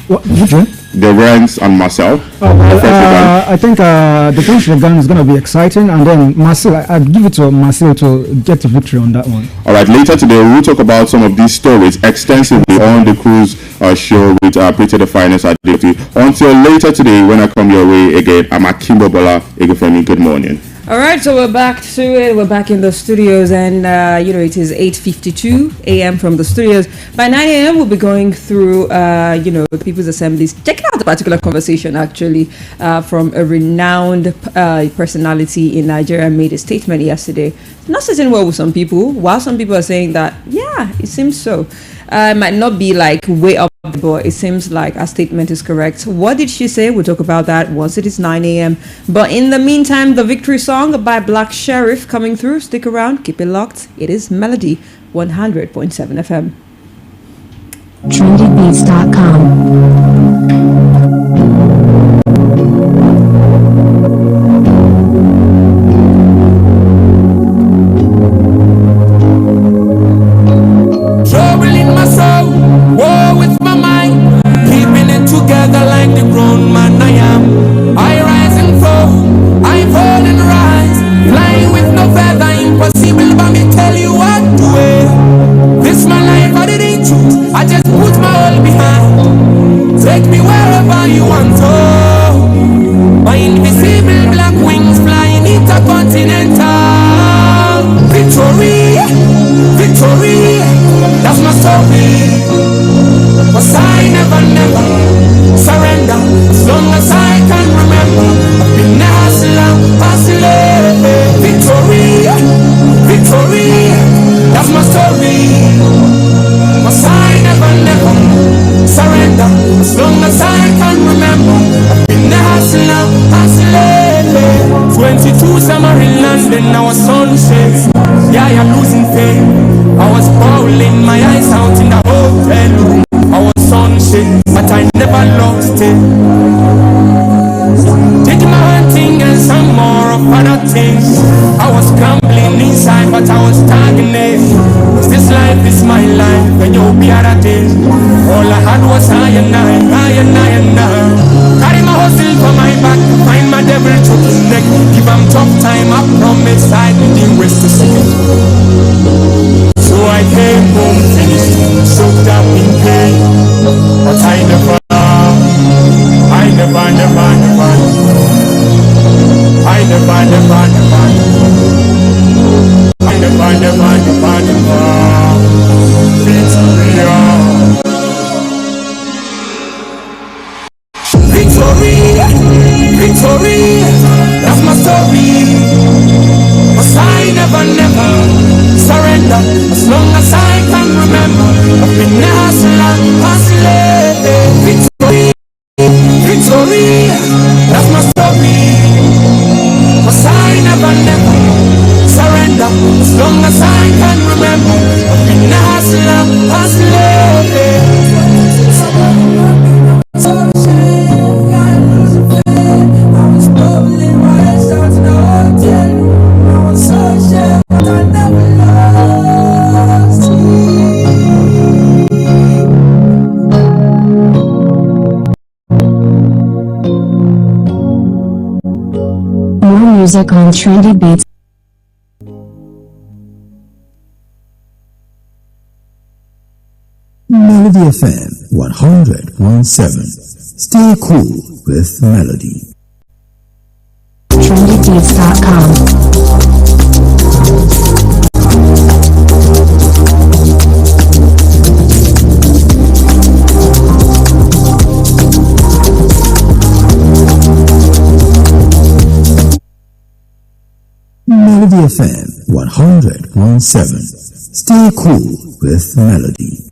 Which one? The Rennes and Marseille. I think the French Ligue 1 is going to be exciting, and then Marseille, I'd give it to Marseille to get the victory on that one. Alright, later today we'll talk about some of these stories extensively on the cruise show with Pretty the Finest at DT. Until later today, when I come your way again, I'm Akimbo Bola Egefemi. Good morning. All right, so we're back to it. We're back in the studios, and it is 8:52 a.m. from the studios. By 9 a.m., we'll be going through, the People's Assemblies, checking out a particular conversation actually from a renowned personality in Nigeria. Made a statement yesterday. Not sitting well with some people, while some people are saying that, yeah, it seems so. It might not be like way up, but it seems like our statement is correct. What did she say? We'll talk about that once it is 9 a.m. But in the meantime, the victory song by Black Sheriff coming through. Stick around, keep it locked. It is Melody 100.7 FM. trendybeats.com. Never music on Trendy Beats. Melody FM 100.7. Stay cool with Melody. TrendyBeats.com. Melody FM 100.7. Stay cool with Melody.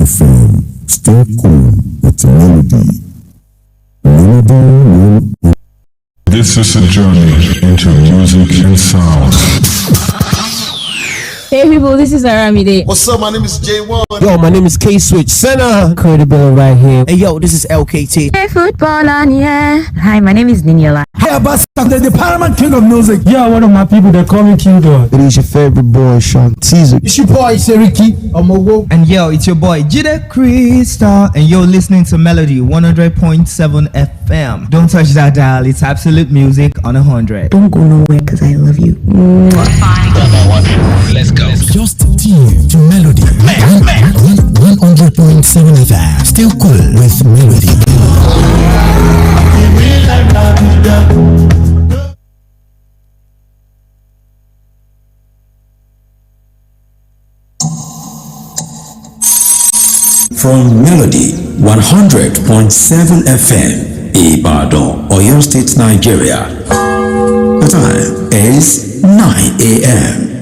FM. Stay cool with Melody. This is a journey into music and sound. Hey people, this is Aramide. What's up? My name is J1. Yo, my name is K-Switch. Senna. Credible right here. Hey yo, this is LKT. Hey football on here. Hi, my name is Niniola. Hey, Abbas, the Paramount King of Music. Yeah, one of my people, they call me King Dog. It is your favorite boy, Sean Teaser. It's your boy, Seriki Omowo. And yo, it's your boy, Jide Crystal. And you're listening to Melody 100.7 FM. Don't touch that dial. It's absolute music on 100. Don't go nowhere because I love you. Let's go. Just tune to Melody 100.7 FM. Still cool with Melody. From Melody 100.7 FM, Ibadan, Oyo State, Nigeria. The time is 9 a.m.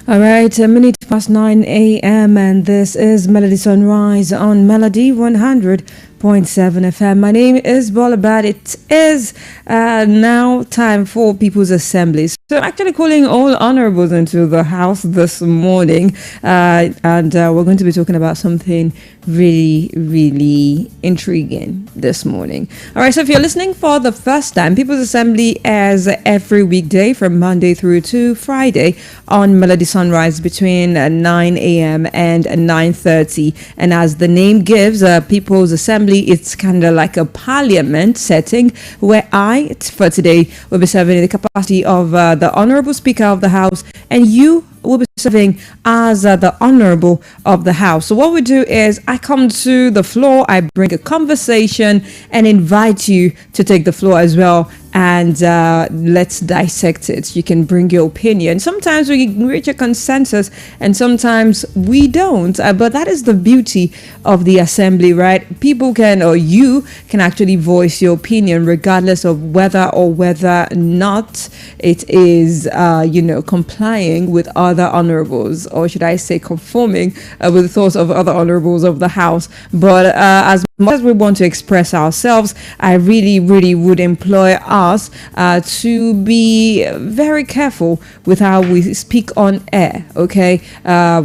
All right, a minute past 9 a.m. and this is Melody Sunrise on Melody 100.7 FM. My name is Bolabad. It is now time for People's Assembly. So I'm actually calling all honorables into the house this morning, and we're going to be talking about something really intriguing this morning. All right, so if you're listening for the first time, People's Assembly airs every weekday from Monday through to Friday on Melody Sunrise between 9 a.m. and 9:30. And as the name gives, People's Assembly, it's kind of like a parliament setting where I, for today, will be serving in the capacity of the Honorable Speaker of the House, and you will be serving as the Honorable of the House. So what we do is I come to the floor, I bring a conversation and invite you to take the floor as well, and let's dissect it. You can bring your opinion. Sometimes we reach a consensus and sometimes we don't, but that is the beauty of the assembly, right? People can, or you can actually voice your opinion regardless of whether not it is complying with other honorables, or should I say conforming with the thoughts of other honorables of the House. But as much as we want to express ourselves, I really would employ us to be very careful with how we speak on air, okay?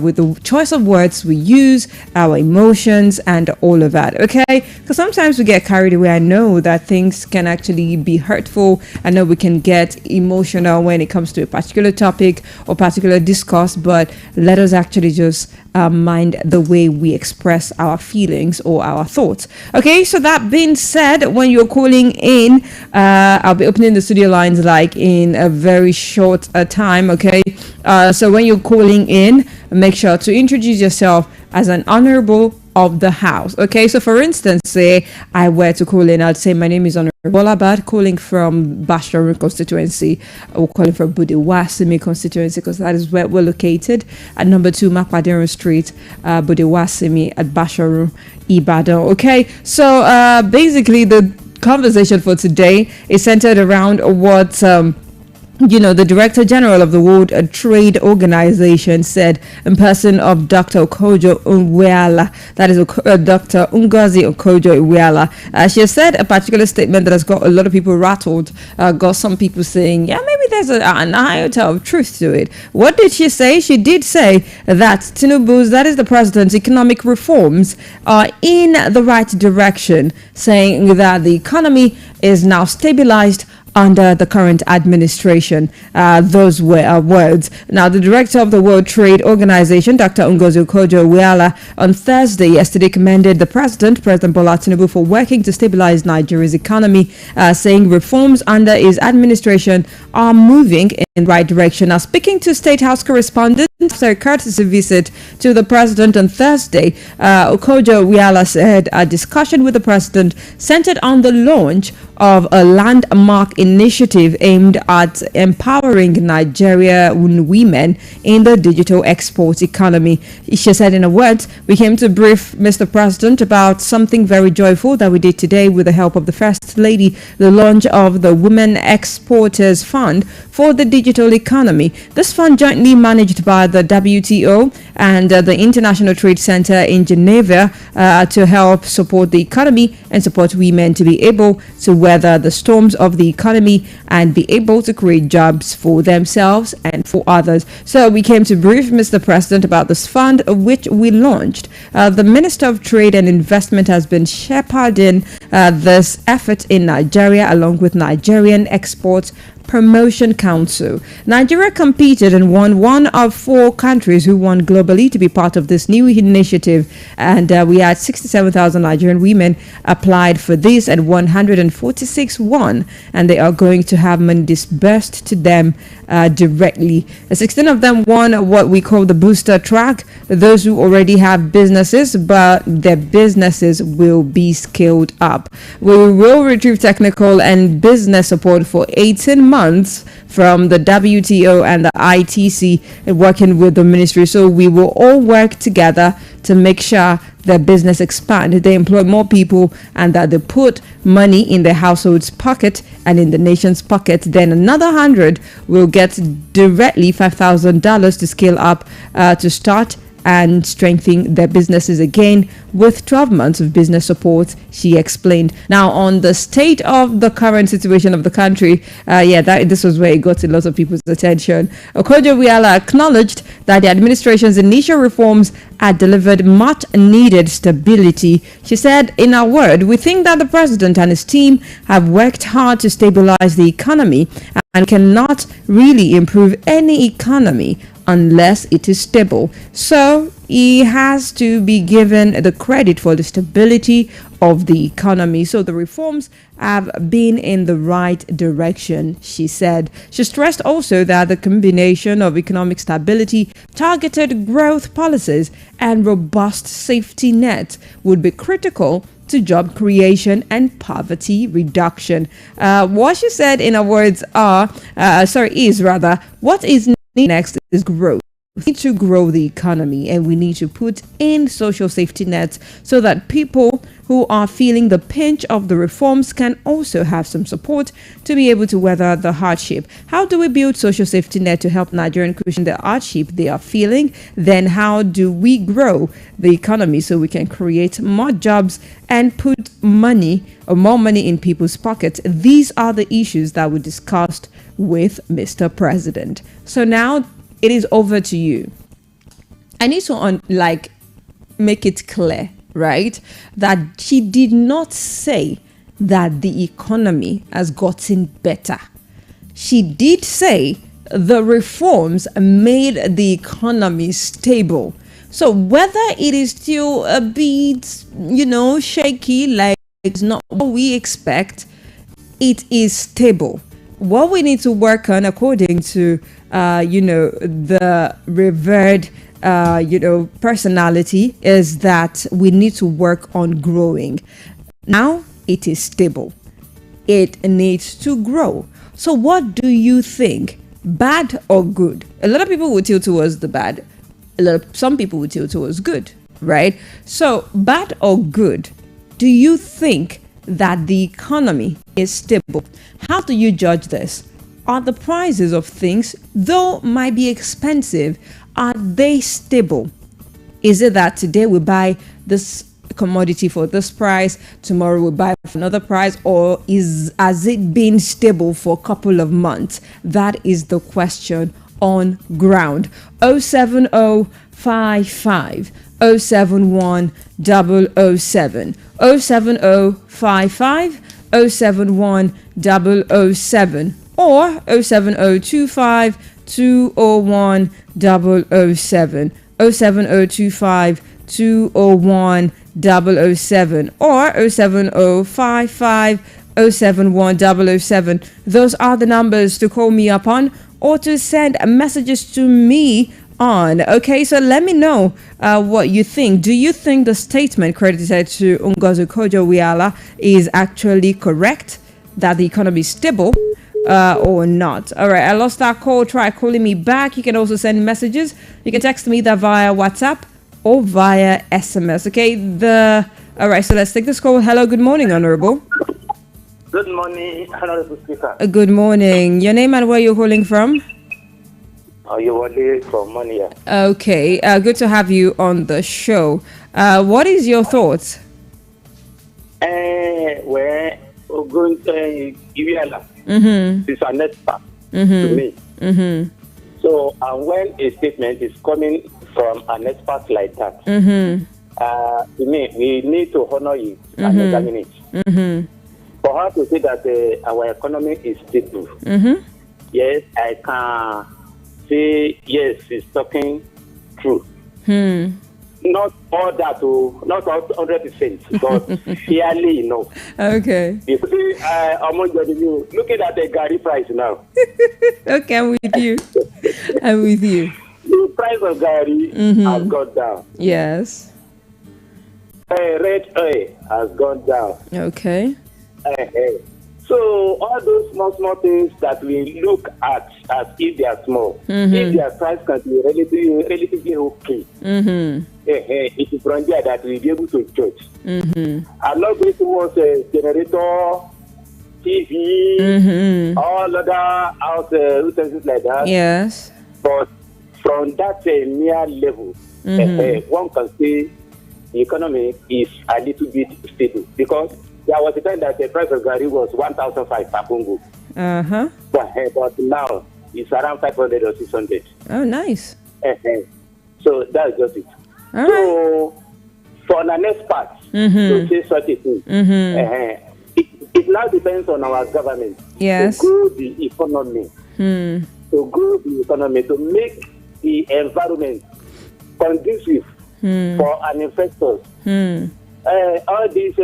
With the choice of words we use, our emotions and all of that, okay? Because sometimes we get carried away. I know that things can actually be hurtful. I know we can get emotional when it comes to a particular topic or particular discourse, but let us actually just mind the way we express our feelings or our thoughts. Okay, so that being said, when you're calling in, I'll be opening the studio lines like in a very short time, okay? So when you're calling in, make sure to introduce yourself as an honorable of the House. Okay, so for instance, say I were to call in, I'd say my name is Honorable Bolabad, calling from Basharun constituency, or calling from Budewasimi constituency, because that is where we're located at number 2 Makwadero Street, Budewasimi at Basharun, Ibadan. Okay, so basically the conversation for today is centered around what the Director General of the World Trade Organization said in person of Dr. Okojo Iweala, that is Dr. Ngozi Okojo Iweala. She has said a particular statement that has got a lot of people rattled, got some people saying, yeah, maybe there's an iota of truth to it. What did she say? She did say that Tinubu's, that is the president's economic reforms, are in the right direction, saying that the economy is now stabilized under the current administration. Those were words. Now, the director of the World Trade Organization, Dr. Ngozi Okonjo-Iweala, on Thursday yesterday commended the President Bola Tinubu, for working to stabilize Nigeria's economy, saying reforms under his administration are moving in the right direction. Now, speaking to State House correspondent after a courtesy visit to the President on Thursday, Okonjo-Iweala said a discussion with the President centered on the launch of a landmark initiative aimed at empowering Nigerian women in the digital export economy. She said in a word, we came to brief Mr. President about something very joyful that we did today with the help of the First Lady, the launch of the Women Exporters Fund for the digital economy. This fund, jointly managed by the WTO and the International Trade Center in Geneva, to help support the economy and support women to be able to weather the storms of the economy and be able to create jobs for themselves and for others. So we came to brief Mr. President about this fund, which we launched. The Minister of Trade and Investment has been shepherding this effort in Nigeria, along with Nigerian export Promotion Council. Nigeria competed and won one of 4 countries who won globally to be part of this new initiative. And we had 67,000 Nigerian women applied for this and 146 won. And they are going to have money disbursed to them directly. 16 of them won what we call the booster track. Those who already have businesses, but their businesses will be scaled up. We will retrieve technical and business support for 18 months from the WTO and the ITC, working with the ministry. So we will all work together to make sure their business expand, they employ more people, and that they put money in their household's pocket and in the nation's pocket. Then another 100 will get directly $5,000 to scale up, to start and strengthen their businesses again with 12 months of business support, she explained. Now, on the state of the current situation of the country, this was where it got a lot of people's attention. Okojo-Iweala acknowledged that the administration's initial reforms had delivered much needed stability. She said, in a word, we think that the president and his team have worked hard to stabilize the economy and cannot really improve any economy unless it is stable. So he has to be given the credit for the stability of the economy. So the reforms have been in the right direction, she said. She stressed also that the combination of economic stability, targeted growth policies, and robust safety nets would be critical to job creation and poverty reduction. What she said, in her words, what is next is growth. We need to grow the economy, and we need to put in social safety nets so that people who are feeling the pinch of the reforms can also have some support to be able to weather the hardship. How do we build social safety net to help Nigerians cushion the hardship they are feeling? Then how do we grow the economy so we can create more jobs and put money or more money in people's pockets? These are the issues that we discussed with Mr. President. So now it is over to you. I need to make it clear, right, that she did not say that the economy has gotten better. She did say the reforms made the economy stable. So whether it is still a bit, shaky, like it's not what we expect, it is stable. What we need to work on, according to the revered personality, is that we need to work on growing. Now it is stable. It needs to grow. So what do you think? Bad or good? A lot of people will tilt towards the bad. Some people will tilt towards good, right? So bad or good? Do you think that the economy is stable? How do you judge this? Are the prices of things, though might be expensive, are they stable? Is it that today we buy this commodity for this price, tomorrow we buy for another price, or has it been stable for a couple of months? That is the question on ground. 07055 071 007 07055 071 007 or 07025 201 007 07025 201 007 or 07055 071 007. Those are the numbers to call me up on or to send messages to me on. Okay, so let me know what you think. Do you think the statement credited to Ngozi Okonjo-Iweala is actually correct, that the economy is stable, or not? All right, I lost that call. Try calling me back. You can also send messages. You can text me that via WhatsApp or via SMS. Okay, all right, so let's take this call. Hello, good morning, Honorable. Good morning, Honorable Speaker. Good morning. Your name and where you're calling from? You're from Mania. Okay, good to have you on the show. What is your thoughts? We're going to Iweala. It's an expert to me. So, when a statement is coming from an expert like that, to me, we need to honor it and examine it. For her to say that our economy is stable, yes, I can say yes, he's talking true. Not all that, not 100%, but fairly enough. Okay. You see, looking at the Gary price now. Okay, I'm with you. I'm with you. The price of Gary has gone down. Yes. Red oil has gone down. Okay. So all those small things that we look at as if they are small, if their price can be relatively okay, it is from there that we'll be able to judge. I'm not going to watch a generator, TV, all other house utensils like that. Yes. But from that mere level, one can say the economy is a little bit stable, because there was a time that the price of Gari was 1,005 per Congo. But now it's around 500 or 600. Oh, nice. So that's just it. So for the next part, to say such a thing, it now depends on our government to grow the economy, to make the environment conducive for an investors. All these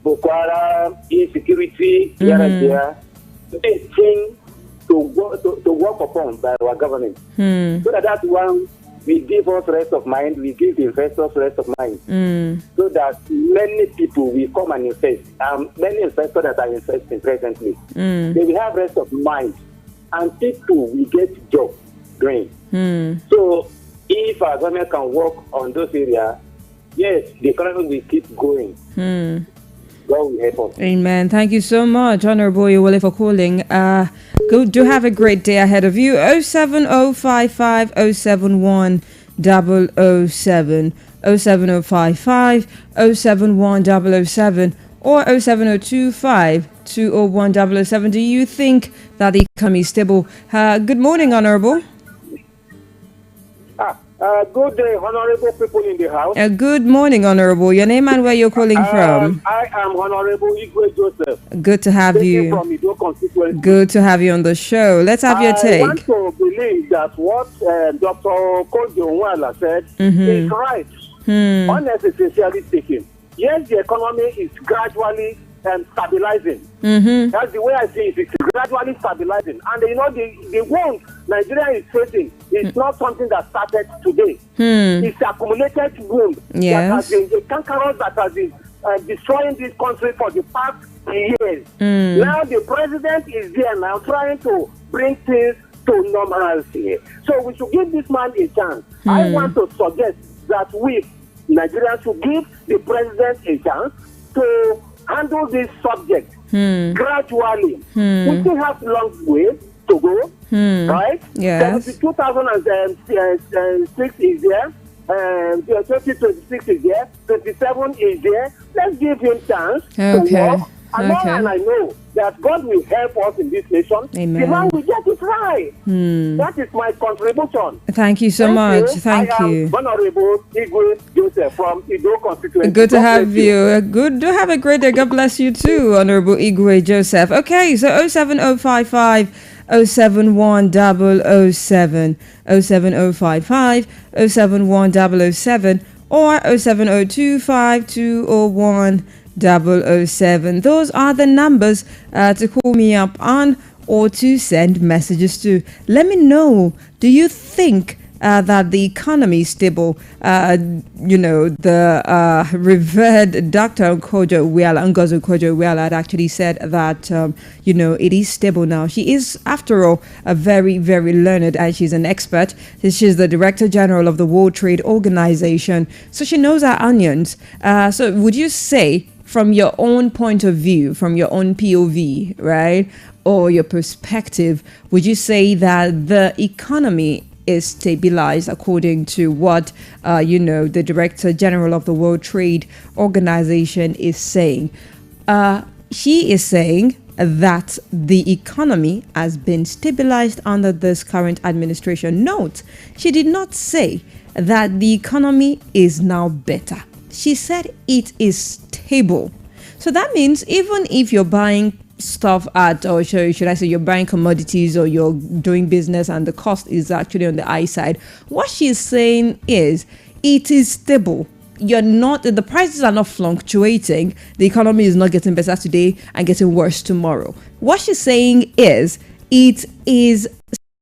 Boko Haram, insecurity here and there, they thing to work upon by our government. So that one will give us rest of mind, we give the investors rest of mind. So that many people will come and invest. Many investors that are investing presently, they will have rest of mind, and people will get job doing. So if our government can work on those areas, yes, the economy will keep going. God will help us. Amen. Thank you so much, Honorable Yewole, for calling. Do have a great day ahead of you. 07055 071 007, 07055 071 007, or 07025 201 007. Do you think that the economy is stable? Good morning, Honorable. Good day, honorable people in the house. Good morning, Honorable. Your name and where you're calling from? I am Honorable Igwe Joseph. Good to have you. From Ido constituency. Good to have you on the show. Let's have your take. I want to believe that what Dr. Kojo Nwala said is right. Honestly, sincerely speaking. Yes, the economy is gradually stabilizing. That's the way I see it. It's gradually stabilizing. And you know, the wound Nigeria is facing is not something that started today. It's accumulated wound that has been a cankerous that has been destroying this country for the past years. Now the president is there now trying to bring things to normalcy. So we should give this man a chance. I want to suggest that we Nigerians should give the president a chance to handle this subject gradually. We still have long way to go, right? Yes. 2006 is there, 2026 is there, 27 is there. Let's give him chance to work. And I know that God will help us in this nation. Amen. The man will get it right. That is my contribution. Thank you so much. Thank you. Honorable Igwe Joseph from Ido constituency. Good to have you. Good to have a great day. God bless you too, Honorable Igwe Joseph. Okay, so 07055 071 007, 07055 071 007, or 07025 201 007. Those are the numbers to call me up on or to send messages to. Let me know, do you think that the economy is stable? The revered Dr. Ngozi Okojo-Iweala had actually said that, it is stable now. She is, after all, a very, very learned, and she's an expert. She's the Director General of the World Trade Organization, so she knows her onions. So would you say, from your own point of view, from your own POV, right, or your perspective, would you say that the economy is stabilized according to what, the Director General of the World Trade Organization is saying? She is saying that the economy has been stabilized under this current administration. Note, she did not say that the economy is now better. She said it is stable. So that means even if you're buying stuff at, or should I say you're buying commodities or you're doing business and the cost is actually on the high side, what she's saying is it is stable. You're not, the prices are not fluctuating. The economy is not getting better today and getting worse tomorrow. What she's saying is it is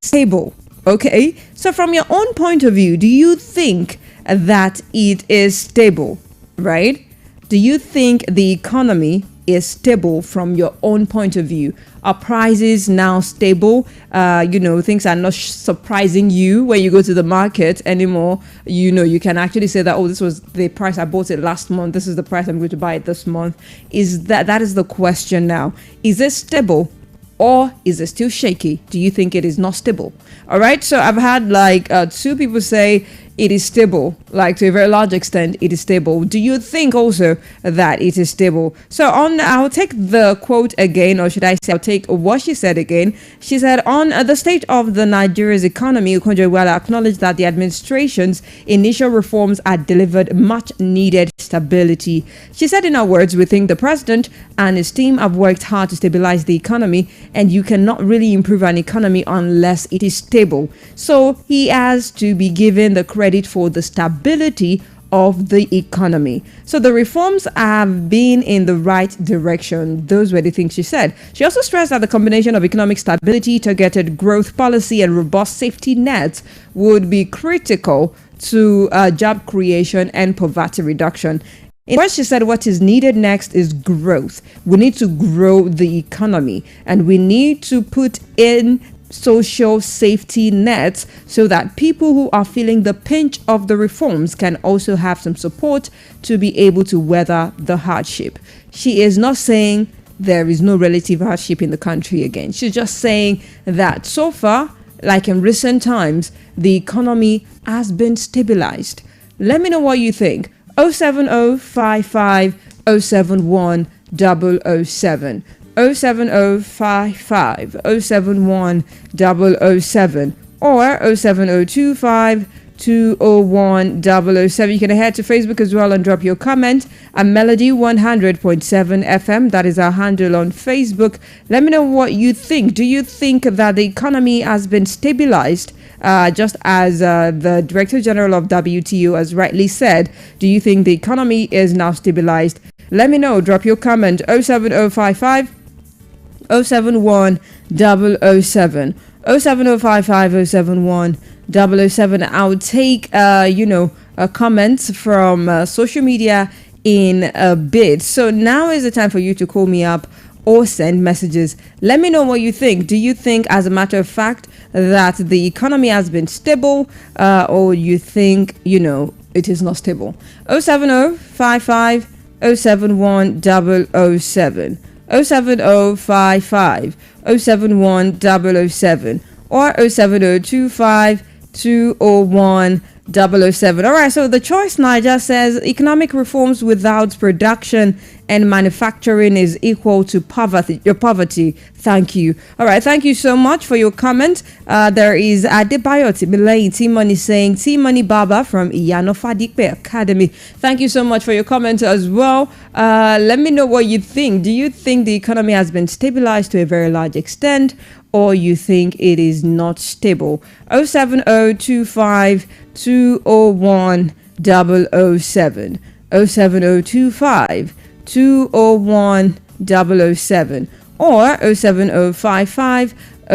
stable. Okay, so from your own point of view, do you think that it is stable, right? Do you think the economy is stable from your own point of view? Are prices now stable? Things are not surprising you when you go to the market anymore. You can actually say that, oh, this was the price I bought it last month. This is the price I'm going to buy it this month. That is the question now. Is it stable? Or is it still shaky? Do you think it is not stable? All right. So I've had two people say it is stable, like to a very large extent, it is stable. Do you think also that it is stable? So I'll take the quote again, or should I say, I'll take what she said again. She said, on the state of the Nigeria's economy, Okonjo-Iweala acknowledged that the administration's initial reforms had delivered much needed stability. She said, in her words, we think the president and his team have worked hard to stabilize the economy, and you cannot really improve an economy unless it is stable. So he has to be given the credit for the stability of the economy. So the reforms have been in the right direction. Those were the things she said. She also stressed that the combination of economic stability, targeted growth policy, and robust safety nets would be critical to job creation and poverty reduction. In what she said, what is needed next is growth. We need to grow the economy, and we need to put in social safety nets so that people who are feeling the pinch of the reforms can also have some support to be able to weather the hardship. She is not saying there is no relative hardship in the country again. She's just saying that so far, like in recent times, the economy has been stabilized. Let me know what you think. 07055 071 007. 07055 071 007 or 07025 201 007. You can head to Facebook as well and drop your comment at Melody 100.7 FM. That is our handle on Facebook. Let me know what you think. Do you think that the economy has been stabilized? Just as the Director General of WTO has rightly said, do you think the economy is now stabilized? Let me know. Drop your comment 07055 071 007 07055 071 007. I'll take comments from social media in a bit. So now is the time for you to call me up or send messages. Let me know what you think. Do you think, as a matter of fact, that the economy has been stable, or you think it is not stable? 07055 071 007 07055 071 007 or 07025 201 007. All right, so the choice Niger says economic reforms without production and manufacturing is equal to poverty. Your poverty. Thank you. All right, thank you so much for your comment. There is Adebayo Timileyin T-Money saying T-Money Baba from Iyano Fadikpe Academy. Thank you so much for your comment as well. Let me know what you think. Do you think the economy has been stabilized to a very large extent, or you think it is not stable? 07025 201 007 07025 201 007 or 07055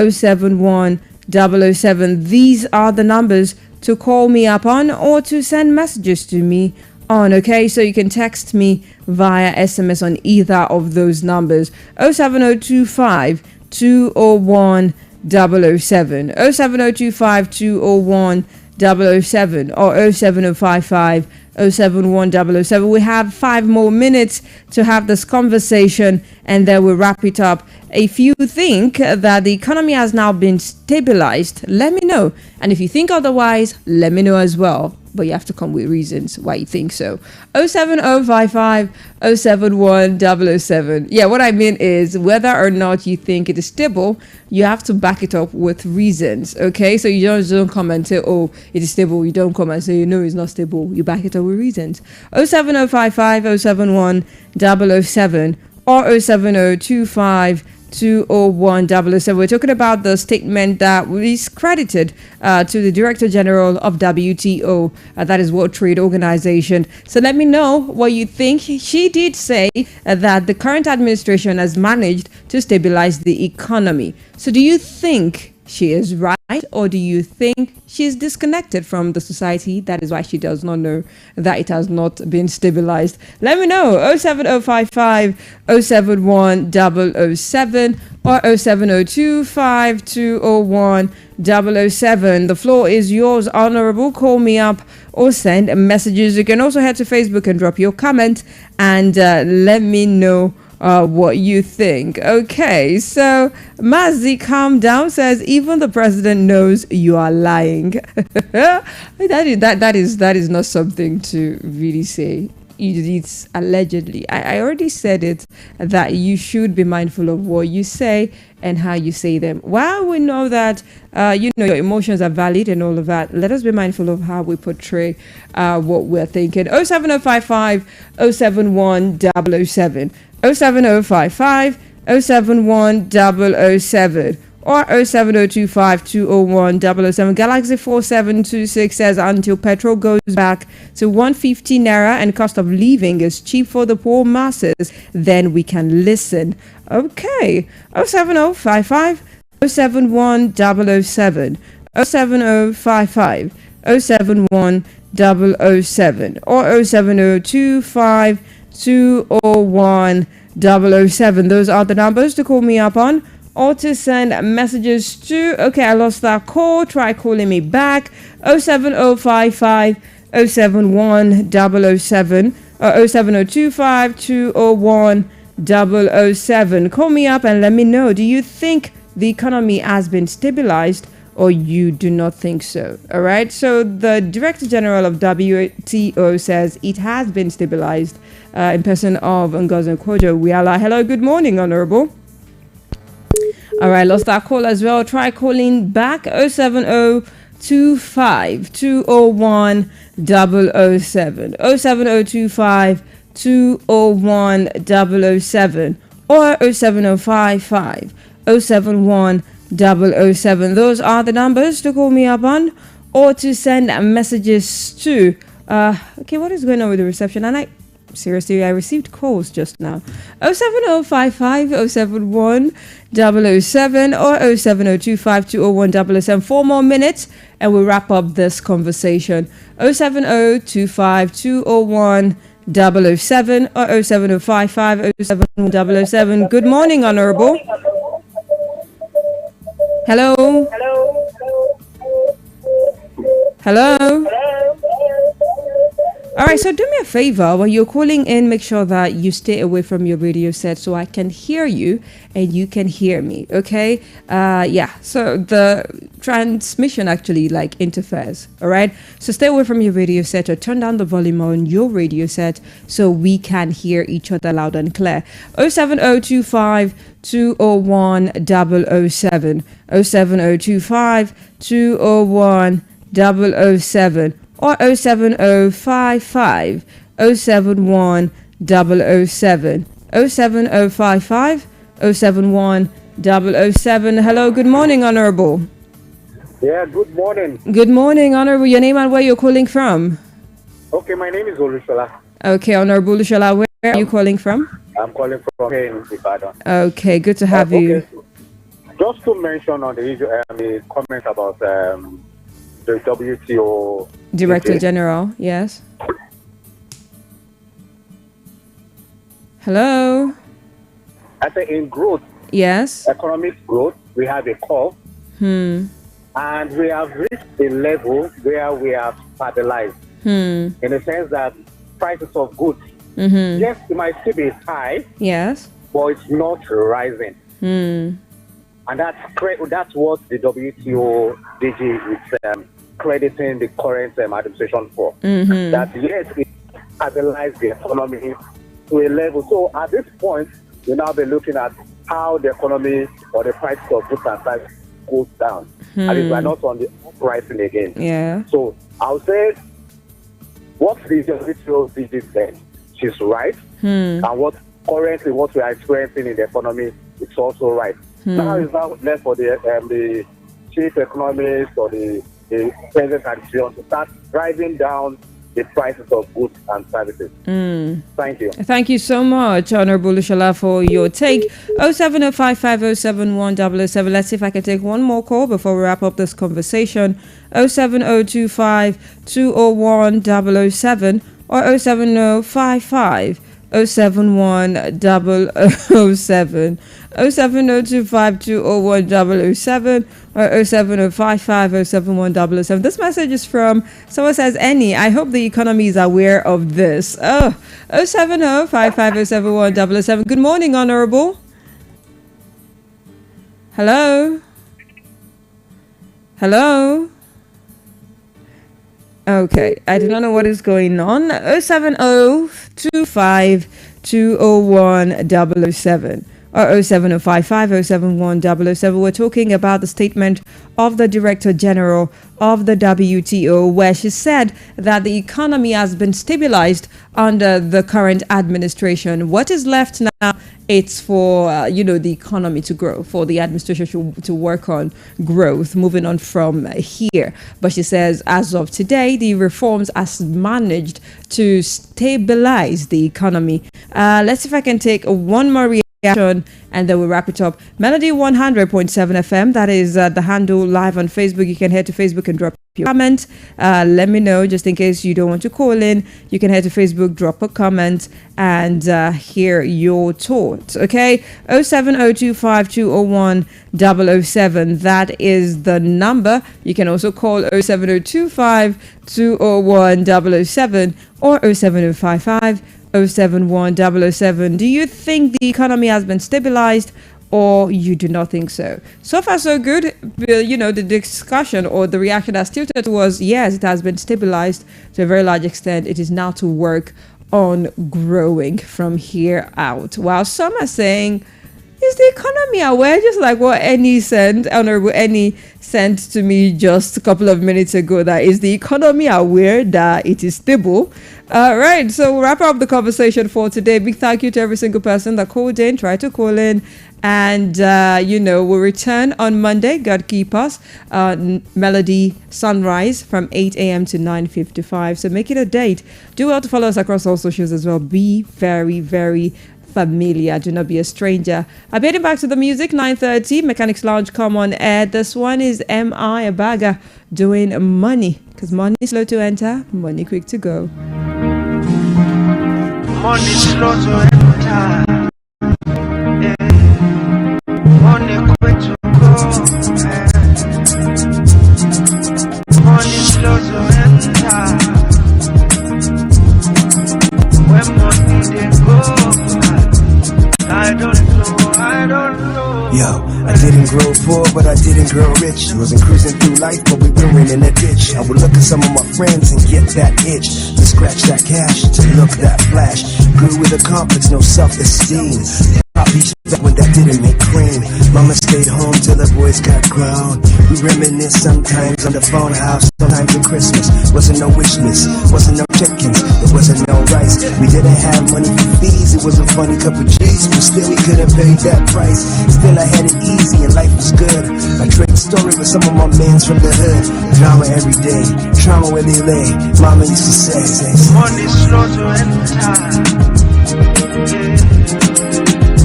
071 007. These are the numbers to call me up on or to send messages to me on. Okay, so you can text me via SMS on either of those numbers. 07025 201 007 07025 201 007 or 07055 071 007. We have 5 more minutes to have this conversation and then we'll wrap it up. If you think that the economy has now been stabilized, let me know. And if you think otherwise, let me know as well. But you have to come with reasons why you think so. 07055 071 007. Yeah, what I mean is whether or not you think it is stable, you have to back it up with reasons. Okay, so you don't come and say, oh, it is stable. You don't come and say, it's not stable. You back it up with reasons. 07055 071 007 or 07025 201 007. We're talking about the statement that is credited to the Director General of WTO, that is World Trade Organization. So let me know what you think. She did say that the current administration has managed to stabilize the economy. So do you think she is right, or do you think she's disconnected from the society? That is why she does not know that it has not been stabilized. Let me know. 07055 071 007 or 07025 201 007. The floor is yours, Honorable. Call me up or send messages. You can also head to Facebook and drop your comment and let me know what you think. Okay, so Mazi Calm Down says even the president knows you are lying. that is not something to really say. It's allegedly. I already said it, that you should be mindful of what you say and how you say them. While we know that your emotions are valid and all of that, let us be mindful of how we portray what we're thinking. 07055 071 007 07055 071 007 or 07025 201 007. Galaxy 4726 says until petrol goes back to 150 naira and cost of living is cheap for the poor masses, then we can listen. Okay. 07055 071 007 07055 071 007 or 07025 201 007. Those are the numbers to call me up on or to send messages to. Okay, I lost that call. Try calling me back. 07055 071 007 or 07025 201 007. Call me up and let me know. Do you think the economy has been stabilized, or you do not think so? All right. So the Director General of WTO says it has been stabilized in person of Ngozi Okonjo-Iweala. Hello, good morning, Honorable. All right, lost that call as well. Try calling back. 07025 201 007 07025 201 007 or 07055 071 007. Those are the numbers to call me up on or to send messages to. Okay, what is going on with the reception? And I received calls just now. 07055 071 007 or 07025 201 007. 4 more minutes and we'll wrap up this conversation. 07025 201 007 or 07055 071 007. Good morning, Honorable. Hello. Hello. All right, so do me a favor. When you're calling in, make sure that you stay away from your radio set so I can hear you and you can hear me, okay? So the transmission actually interferes, all right? So stay away from your radio set or turn down the volume on your radio set so we can hear each other loud and clear. 07025 201 007 07025 201 007 or 07055 071 007 07055 071 007. Hello, good morning, Honorable. Yeah, good morning. Good morning, Honorable. Your name and where you're calling from? Okay, my name is Olushola. Okay, Honorable Olushola, where are you calling from? I'm calling from here in Ibadan. Okay, good to have you. Just to mention on the issue, a comment about the WTO Director General, yes. Hello. I say in growth, yes, economic growth, we have a curve, and we have reached a level where we have stabilized, in the sense that prices of goods, yes, it might still be high, yes, but it's not rising, and that's what the WTO DG is crediting the current administration for. That yes, it stabilized the economy to a level. So at this point, we now be looking at how the economy or the price of goods and services goes down. At least we're not on the pricing again. Yeah. So I'll say what the WTO DG said, she's right, and what currently what we are experiencing in the economy is also right. Now it's now left for the chief economists or the president administration to start driving down the prices of goods and services. Thank you. Thank you so much, Honorable Lushala, for your take. 07055071007. Let's see if I can take one more call before we wrap up this conversation. 07025201007 or 07055 071-007, 07025201007 or 07055071007. This message is from someone says, Annie, I hope the economy is aware of this. 07055071007. Good morning, Honorable. Hello? Hello? Okay, I do not know what is going on. 07025201007 or 07055071007. We're talking about the statement of the Director General of the WTO, where she said that the economy has been stabilized under the current administration. What is left now? It's for the economy to grow, for the administration to work on growth, moving on from here. But she says, as of today, the reforms has managed to stabilize the economy. Let's see if I can take one more reaction and then we'll wrap it up. Melody 100.7 FM, that is the handle live on Facebook. You can head to Facebook and drop your comment. Let me know, just in case you don't want to call in. You can head to Facebook, drop a comment and hear your thoughts. Okay, 07025201007, that is the number. You can also call 07025201007 or 07055 071-007. Do you think the economy has been stabilized or you do not think so? So far so good. The discussion or the reaction has tilted was yes, it has been stabilized to a very large extent. It is now to work on growing from here out. While some are saying, is the economy aware? Just like what Honorable Annie sent to me just a couple of minutes ago, that is the economy aware that it is stable? Right, so we'll wrap up the conversation for today. Big thank you to every single person that called in, tried to call in, and we'll return on Monday. God keep us. Melody Sunrise from 8 a.m. to 9:55. So make it a date. Do well to follow us across all socials as well. Be very, very familiar. Do not be a stranger. I'm heading back to the music. 9:30. Mechanics Lounge come on air. This one is M.I. Abaga doing Money, because money is slow to enter, money quick to go. Money slow to enter, money quick to go. Money slow to enter, when money they go, I don't know. Yo, I didn't grow poor, but I didn't grow rich. Wasn't cruising through life, but we been in a ditch. I would look at some of my friends and get that itch to scratch that cash, to look that flash. Grew with a complex, no self-esteem. Probably back when that didn't make cream. Mama stayed home till the boys got grown. We reminisce sometimes on the phone house, sometimes at Christmas. Wasn't no wish list, wasn't no chickens, there wasn't no rice. We didn't have money for fees, it was a funny couple G's, but still we couldn't pay that price. Still I had it easy and life was good. I trade story with some of my mans from the hood. Drama every day, trauma where they lay. Mama used to say money slow to enter,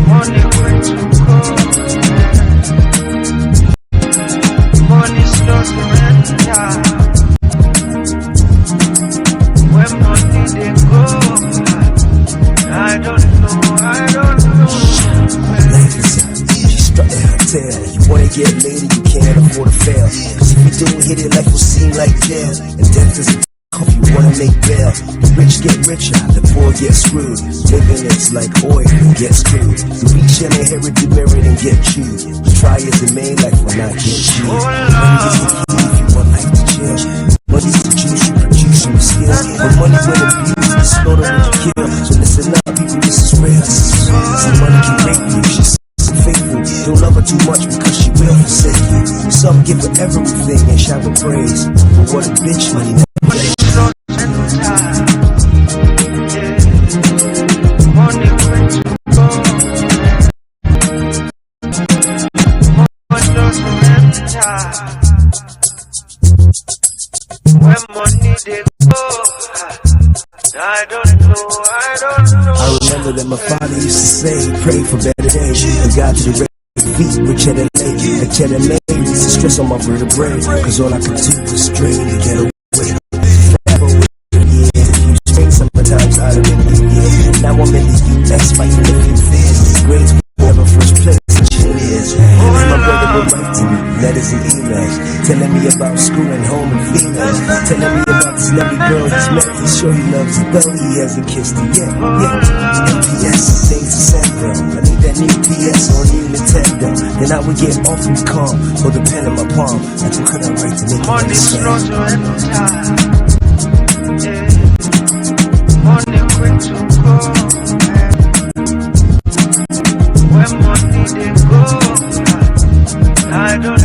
money quick to go. Money slow to enter, when money they go, I don't know. She struck at her tail. You wanna get laid and you can't afford to fail. Cause if you don't hit it, life will seem like jail. And death is a if you wanna make bail. The rich get richer, the poor get screwed. Living is like oil, get screwed. The rich and inherit the merit and get chewed. Try as it may, life will not get chewed. Money is the key if you want life to chill. Money is the juice you produce from skill. But money when abused, it's slaughter and kill. So listen up, people, this is real. See, money can rape you, she's faithful. Don't love her too much because she will forsake you. Some give her everything and shower praise. But what a bitch money never gets. Money quick to I don't know. I remember that my father used to say, pray for better days. And God to the feet with cheddar lake. And cheddar lake used to stress on my vertebrae. Cause all I could do was dream to get away. Forever with years. If you spring sometimes out of the years. Now I'm in the US fighting a few fears. Grades never first place. My brother would write to me, letters and emails, telling me about school and home and females, telling me about this lovely girl he's met. He's sure he loves her, though he hasn't kissed her yet. PS, things to send girl. I need that new PS or new Nintendo. Then I would get awfully calm, hold the pen in my palm, like what could I write to make it Money understand? slow to enter. Money quick to go. When money they go, I don't know.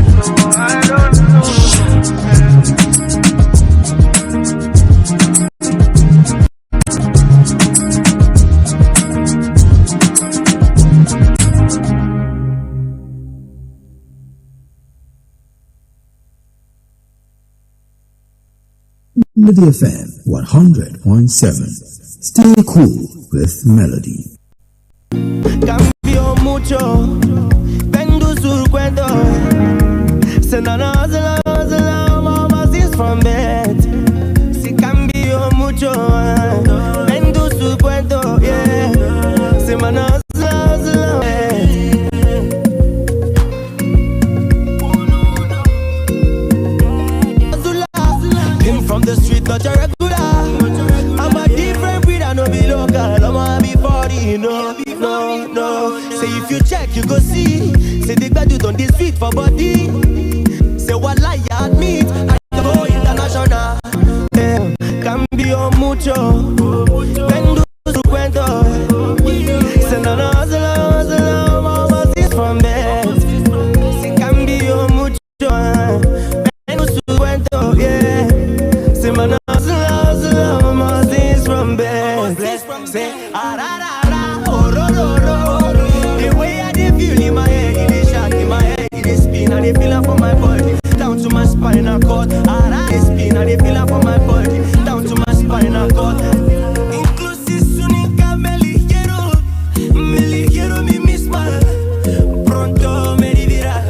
Melody FM 100.7. Stay cool with Melody. Cambio mucho, vengo sul cuento. Se no hustle, mama is from bed. Si cambio mucho, vengo sul cuento, yeah. Se man hustle, Him from the street, not a regular. I'm a different breed, I know be local. I'm be 40, no. Say if you check, you go see. Say they got you on this street for body. Say what lie you admit. I go international. Cambio mucho. Vengo su cuento. Say no hustle, mama is from bed. Say cambio mucho. Vengo su cuento, yeah. Say man hustle, mama is from bed. Say and they feel for my body, down to my spinal cord. I spin and they feel for my body, down to my spinal cord. Inclusive sunica me ligero mi misma. Pronto me divirá.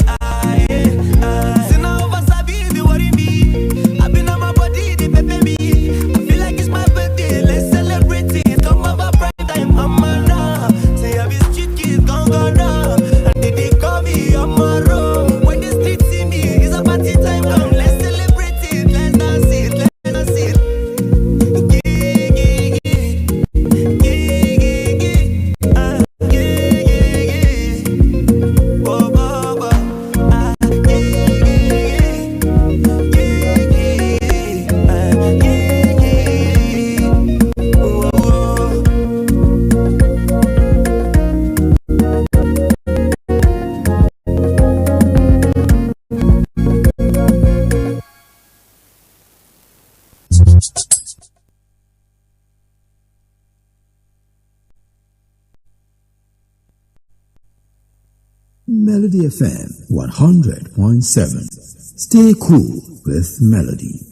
Se no vas a vivir what it be. I've been on my body, they pepe me. I feel like it's my birthday, let's celebrate it. Come over prime time, mama now. Say I be street kid, gone now. And they call me on my road. Party time come, let's celebrate it, let's dance it, let's dance it. Melody FM 100.7. Stay cool with Melody.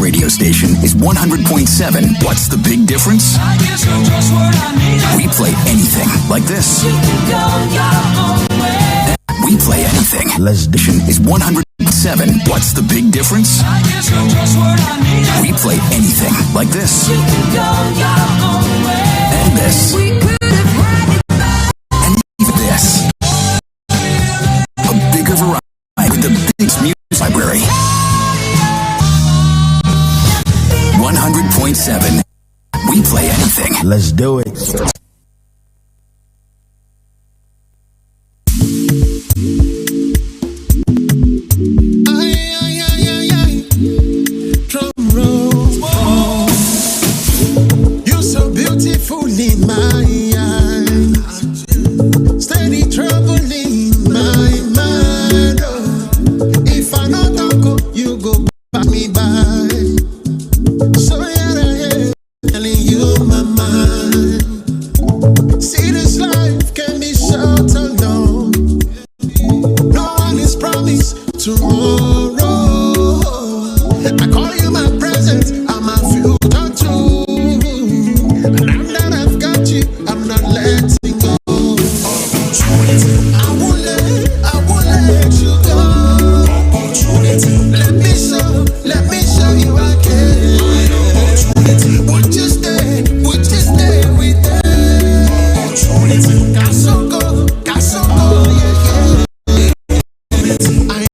radio station is 100.7. What's the big difference? We play anything like this. We play anything. Station is 100.7. What's the big difference? We play anything like this. And this. And even this. A bigger variety with the biggest music library. 100.7. We play anything. Let's do it. You're so beautiful in my eyes, steady troubling my mind. Oh, if I not go, you go back me by. So yeah, telling you my mind. See, this life can be short or long. No one is promised tomorrow. I call you my present, I'm a future too. And now that I've got you, I'm not letting go. I won't let you go. Let me show you I can. Would you stay with me? Kasoko, yeah.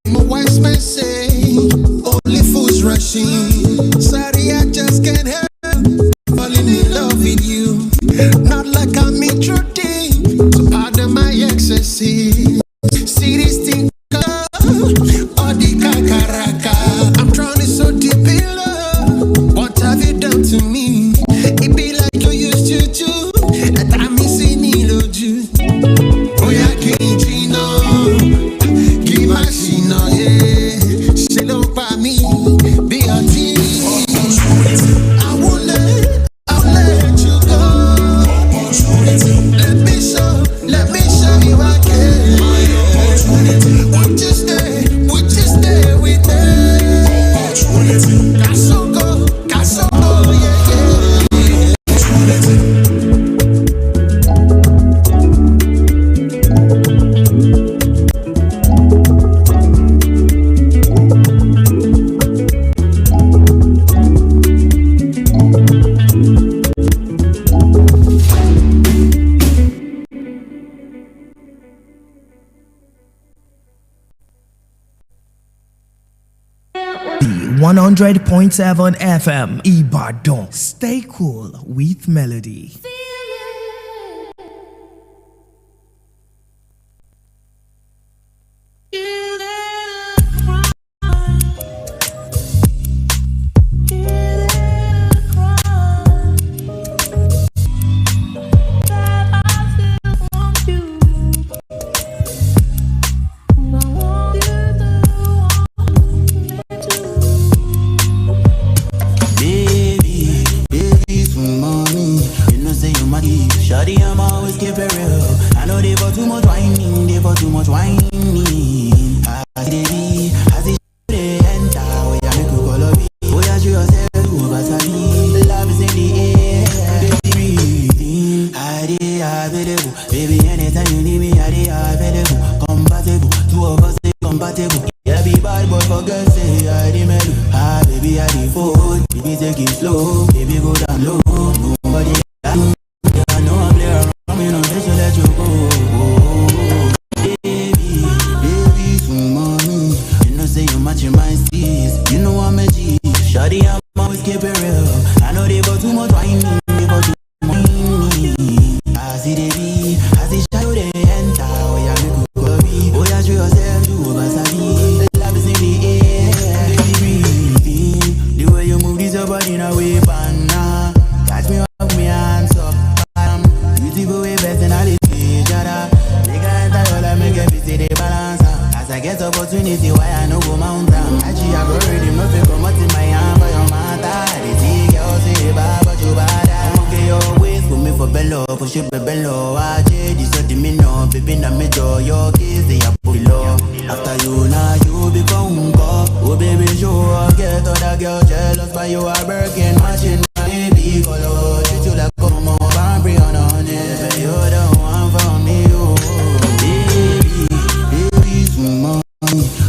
I'm a wise man saying, only fools rushing. Sorry, I just can't help falling in love with you. Not like I'm intruding, so pardon my excesses. See this thing, all the kakaraka. I'm drowning so deep in love. What have you done to me? It be like you used to do, and I'm missing you. Oh yeah, can't you know? Give my sin, yeah. Say don't buy me, be a team. I won't let you go. Let me show you I can. Would you stay with me? Kasoko, yeah. One 100.7 FM Ibadan. Stay cool with Melody. Shawty, I'm always keep it real. I know they for too much whining, they for too much whining. I see the I see they enter, where I make you call up. Oh yeah, show yourself to Vasabi. Love is in the air, baby, breathing. I did available, baby, anytime you need me, I did available. Compatible, two of us they compatible. Yeah, be bad, but for girls say I did mellow. Ah, baby, I did fold, baby, take it slow, baby, go down low. Nobody. Shawty, I'm always keep it real. I know they for too much whining, they for too much whining. I see the be, I see shadow they enter. Oh yeah, make you call me. Oh yeah, show yourself to Vasabi. Love is in the air, baby, breathing. The way you move this your body in a way, banana. Catch me up, me hands up. Beautiful way, personality, jada. Make I enter your life, make every say they balance. As I get opportunity, why I no go mountain. Actually, I go ready, no fake come out in my hand for your matter. They see girls say bad, but you bad. I'm okay your ways, put me for bello, push it bello. I change this so me no, baby na me do your kiss, they are below. After you now, you become go. Oh baby, sure get other girl jealous by you are Birkin, matching my baby color. Treat you like come on, Barbie on it. You're the one for me, oh. Baby, too much.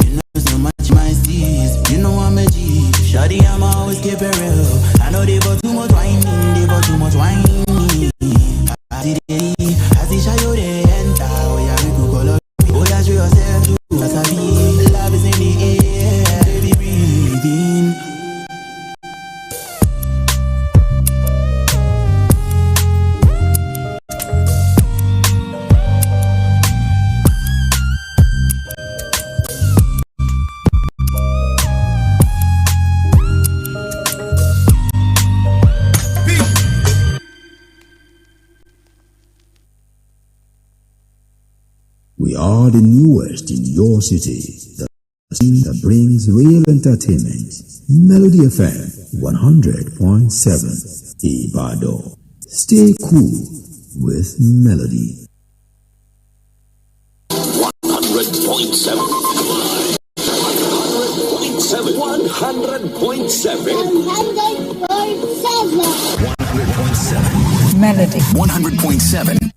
You know so much my steez. You know I'm a G. Shawty, I'm always keep it real. I know they got too much wine, they got too much wine. I see Shayo they enter. Oh yeah, we could call up. Oh yeah, show yourself too. Cause I be love is in the air. Baby, breathe in. We are the newest in your city, the scene that brings real entertainment. Melody FM 100.7 Ibadan. Stay cool with Melody. 100.7. 100.7. Melody. 100.7.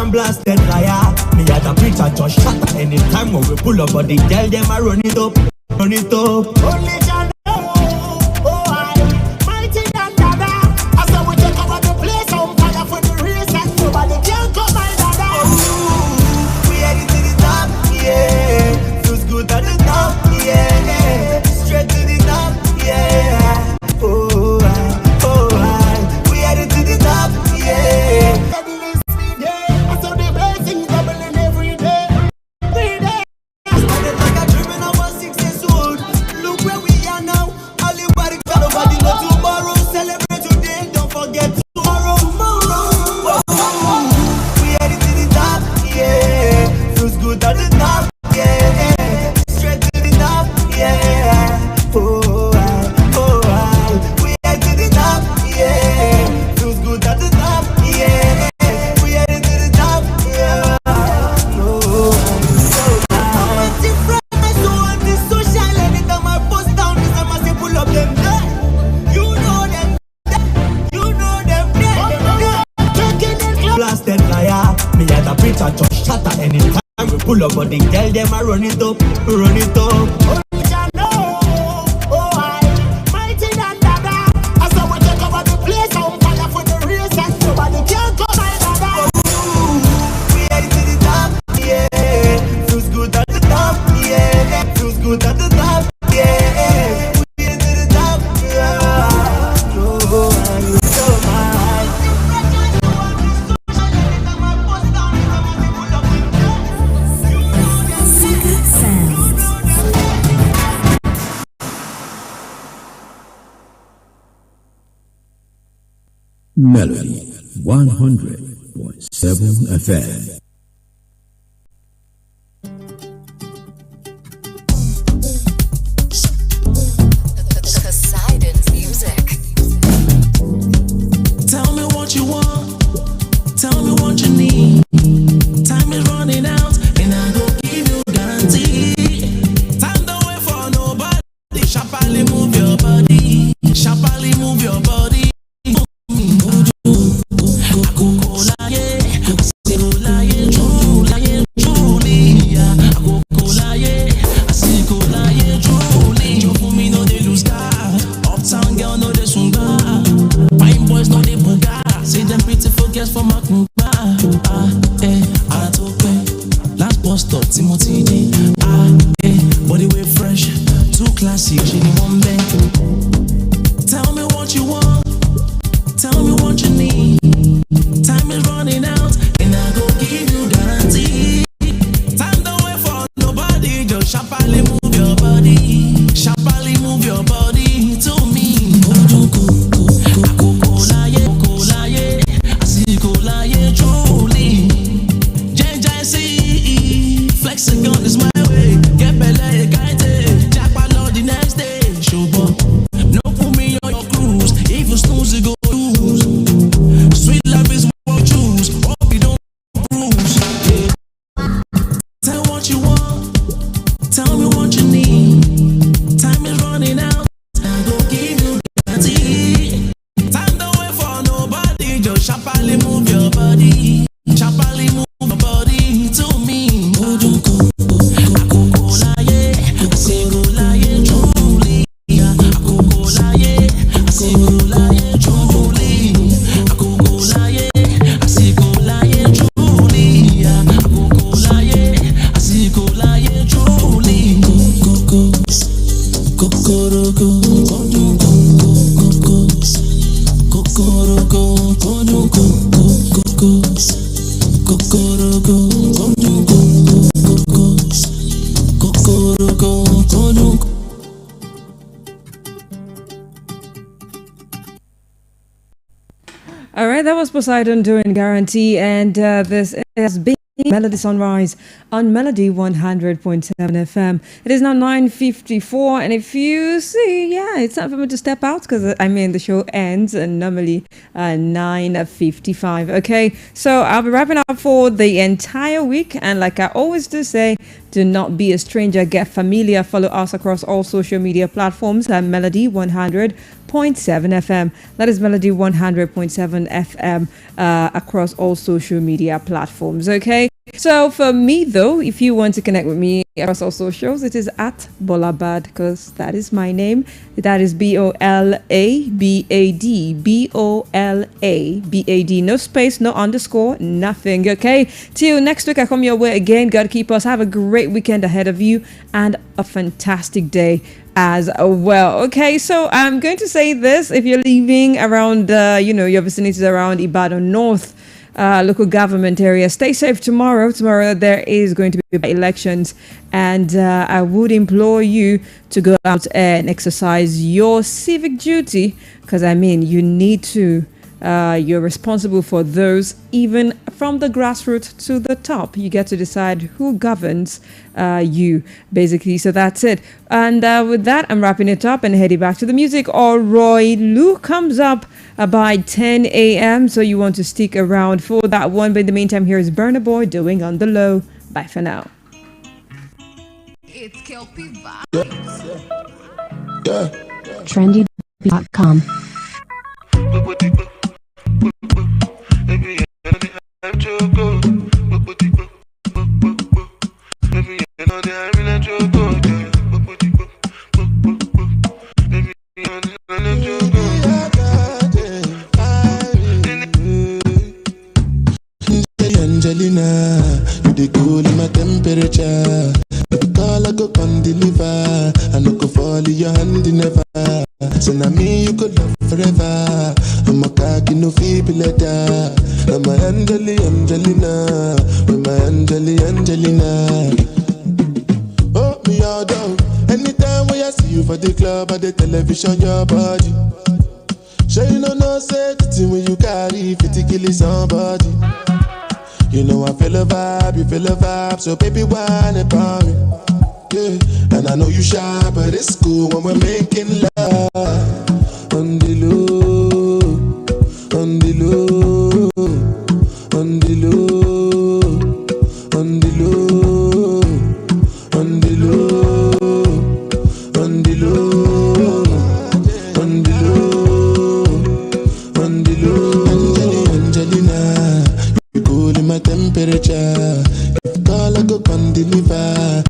Blasted fire, me at a preacher just shut anytime when we pull up, but the girl them a run it up, run it up. Only Jah know, oh I mighty than dada. I saw we take over the place on fire for the reason nobody can come my dada. We headed to the top, yeah. Feels good at the top, yeah. Straight to the top, yeah. Oh I, we headed to the top, yeah. Pull up, but the girl them a run it up, run it up. Only Jah know, oh I mighty than dada. I saw we take over the place on fire for the reason nobody can come my dada. We headed to the top, yeah. Feels good at the top, yeah. Feels good at the top, yeah. We headed to the top, yeah. No, I'm so high. Melody 100.7 FM. Poseidon's music. Tell me what you want. Tell me what you need. Time is running out, and I go give you guarantee. Time don't wait for nobody. Sharply move your body. Sharply move your body. Akoko láyé, sharply move your body, sharply move your body to me. Akoko laye, asiko laye truly. JJC, flexing on is my way. Get belay, guide, jackpot on the next day. Showboy, no put me on your cruise. If you snooze, you go lose. Sweet love is what you choose. Hope you don't bruise. Yeah. Tell what you want. Tell me what you need. Time is running out. I go give you guarantee. Time don't wait for nobody. Just sharply move your body. Sharply move your body to me. Akoko laye, asiko laye truly. Akoko laye, asiko laye truly. Akoko laye, asiko laye truly. Akoko laye, asiko laye truly. Kokoroko, kokoroko, All right, that was Poseidon doing Guarantee, and this has been Melody Sunrise on Melody 100.7 FM. It is now 9:54, and if you see, it's time for me to step out because the show ends normally 9:55. Okay, so I'll be wrapping up for the entire week, and like I always do say, do not be a stranger, get familiar. Follow us across all social media platforms at Melody 100.7 FM. That is Melody 100.7 FM across all social media platforms. Okay, so for me though, if you want to connect with me across all socials, it is at Bolabad because that is my name. That is BOLABAD. BOLABAD. No space, no underscore, nothing. Okay, till next week I come your way again. God keep us. Have a great weekend ahead of you and a fantastic day as well. Okay, so I'm going to say this: if you're leaving around your vicinities around Ibadan North local government area, stay safe tomorrow. There is going to be elections, and I would implore you to go out and exercise your civic duty because you need to. You're responsible for those, even from the grassroots to the top. You get to decide who governs you, basically. So that's it. And with that, I'm wrapping it up and heading back to the music. Or Roy Lou comes up by 10 a.m. So you want to stick around for that one. But in the meantime, here is Burna Boy doing On the Low. Bye for now. It's Kelpie Vibes. Trendy.com. Angelina, you the cool in my temperature. Baby, call I go come deliver. I no go fall in your hand never. So now me you could love forever. I'm a cocky no feeble letter. I'm my Angelina, with my Angelina. Oh me all down. Anytime when I see you for the club or the television, your body. Sure you know say the thing when you carry 50 kill somebody. You know I feel a vibe, you feel a vibe, so baby whine about me. Yeah, and I know you shy, but it's cool when we're making love.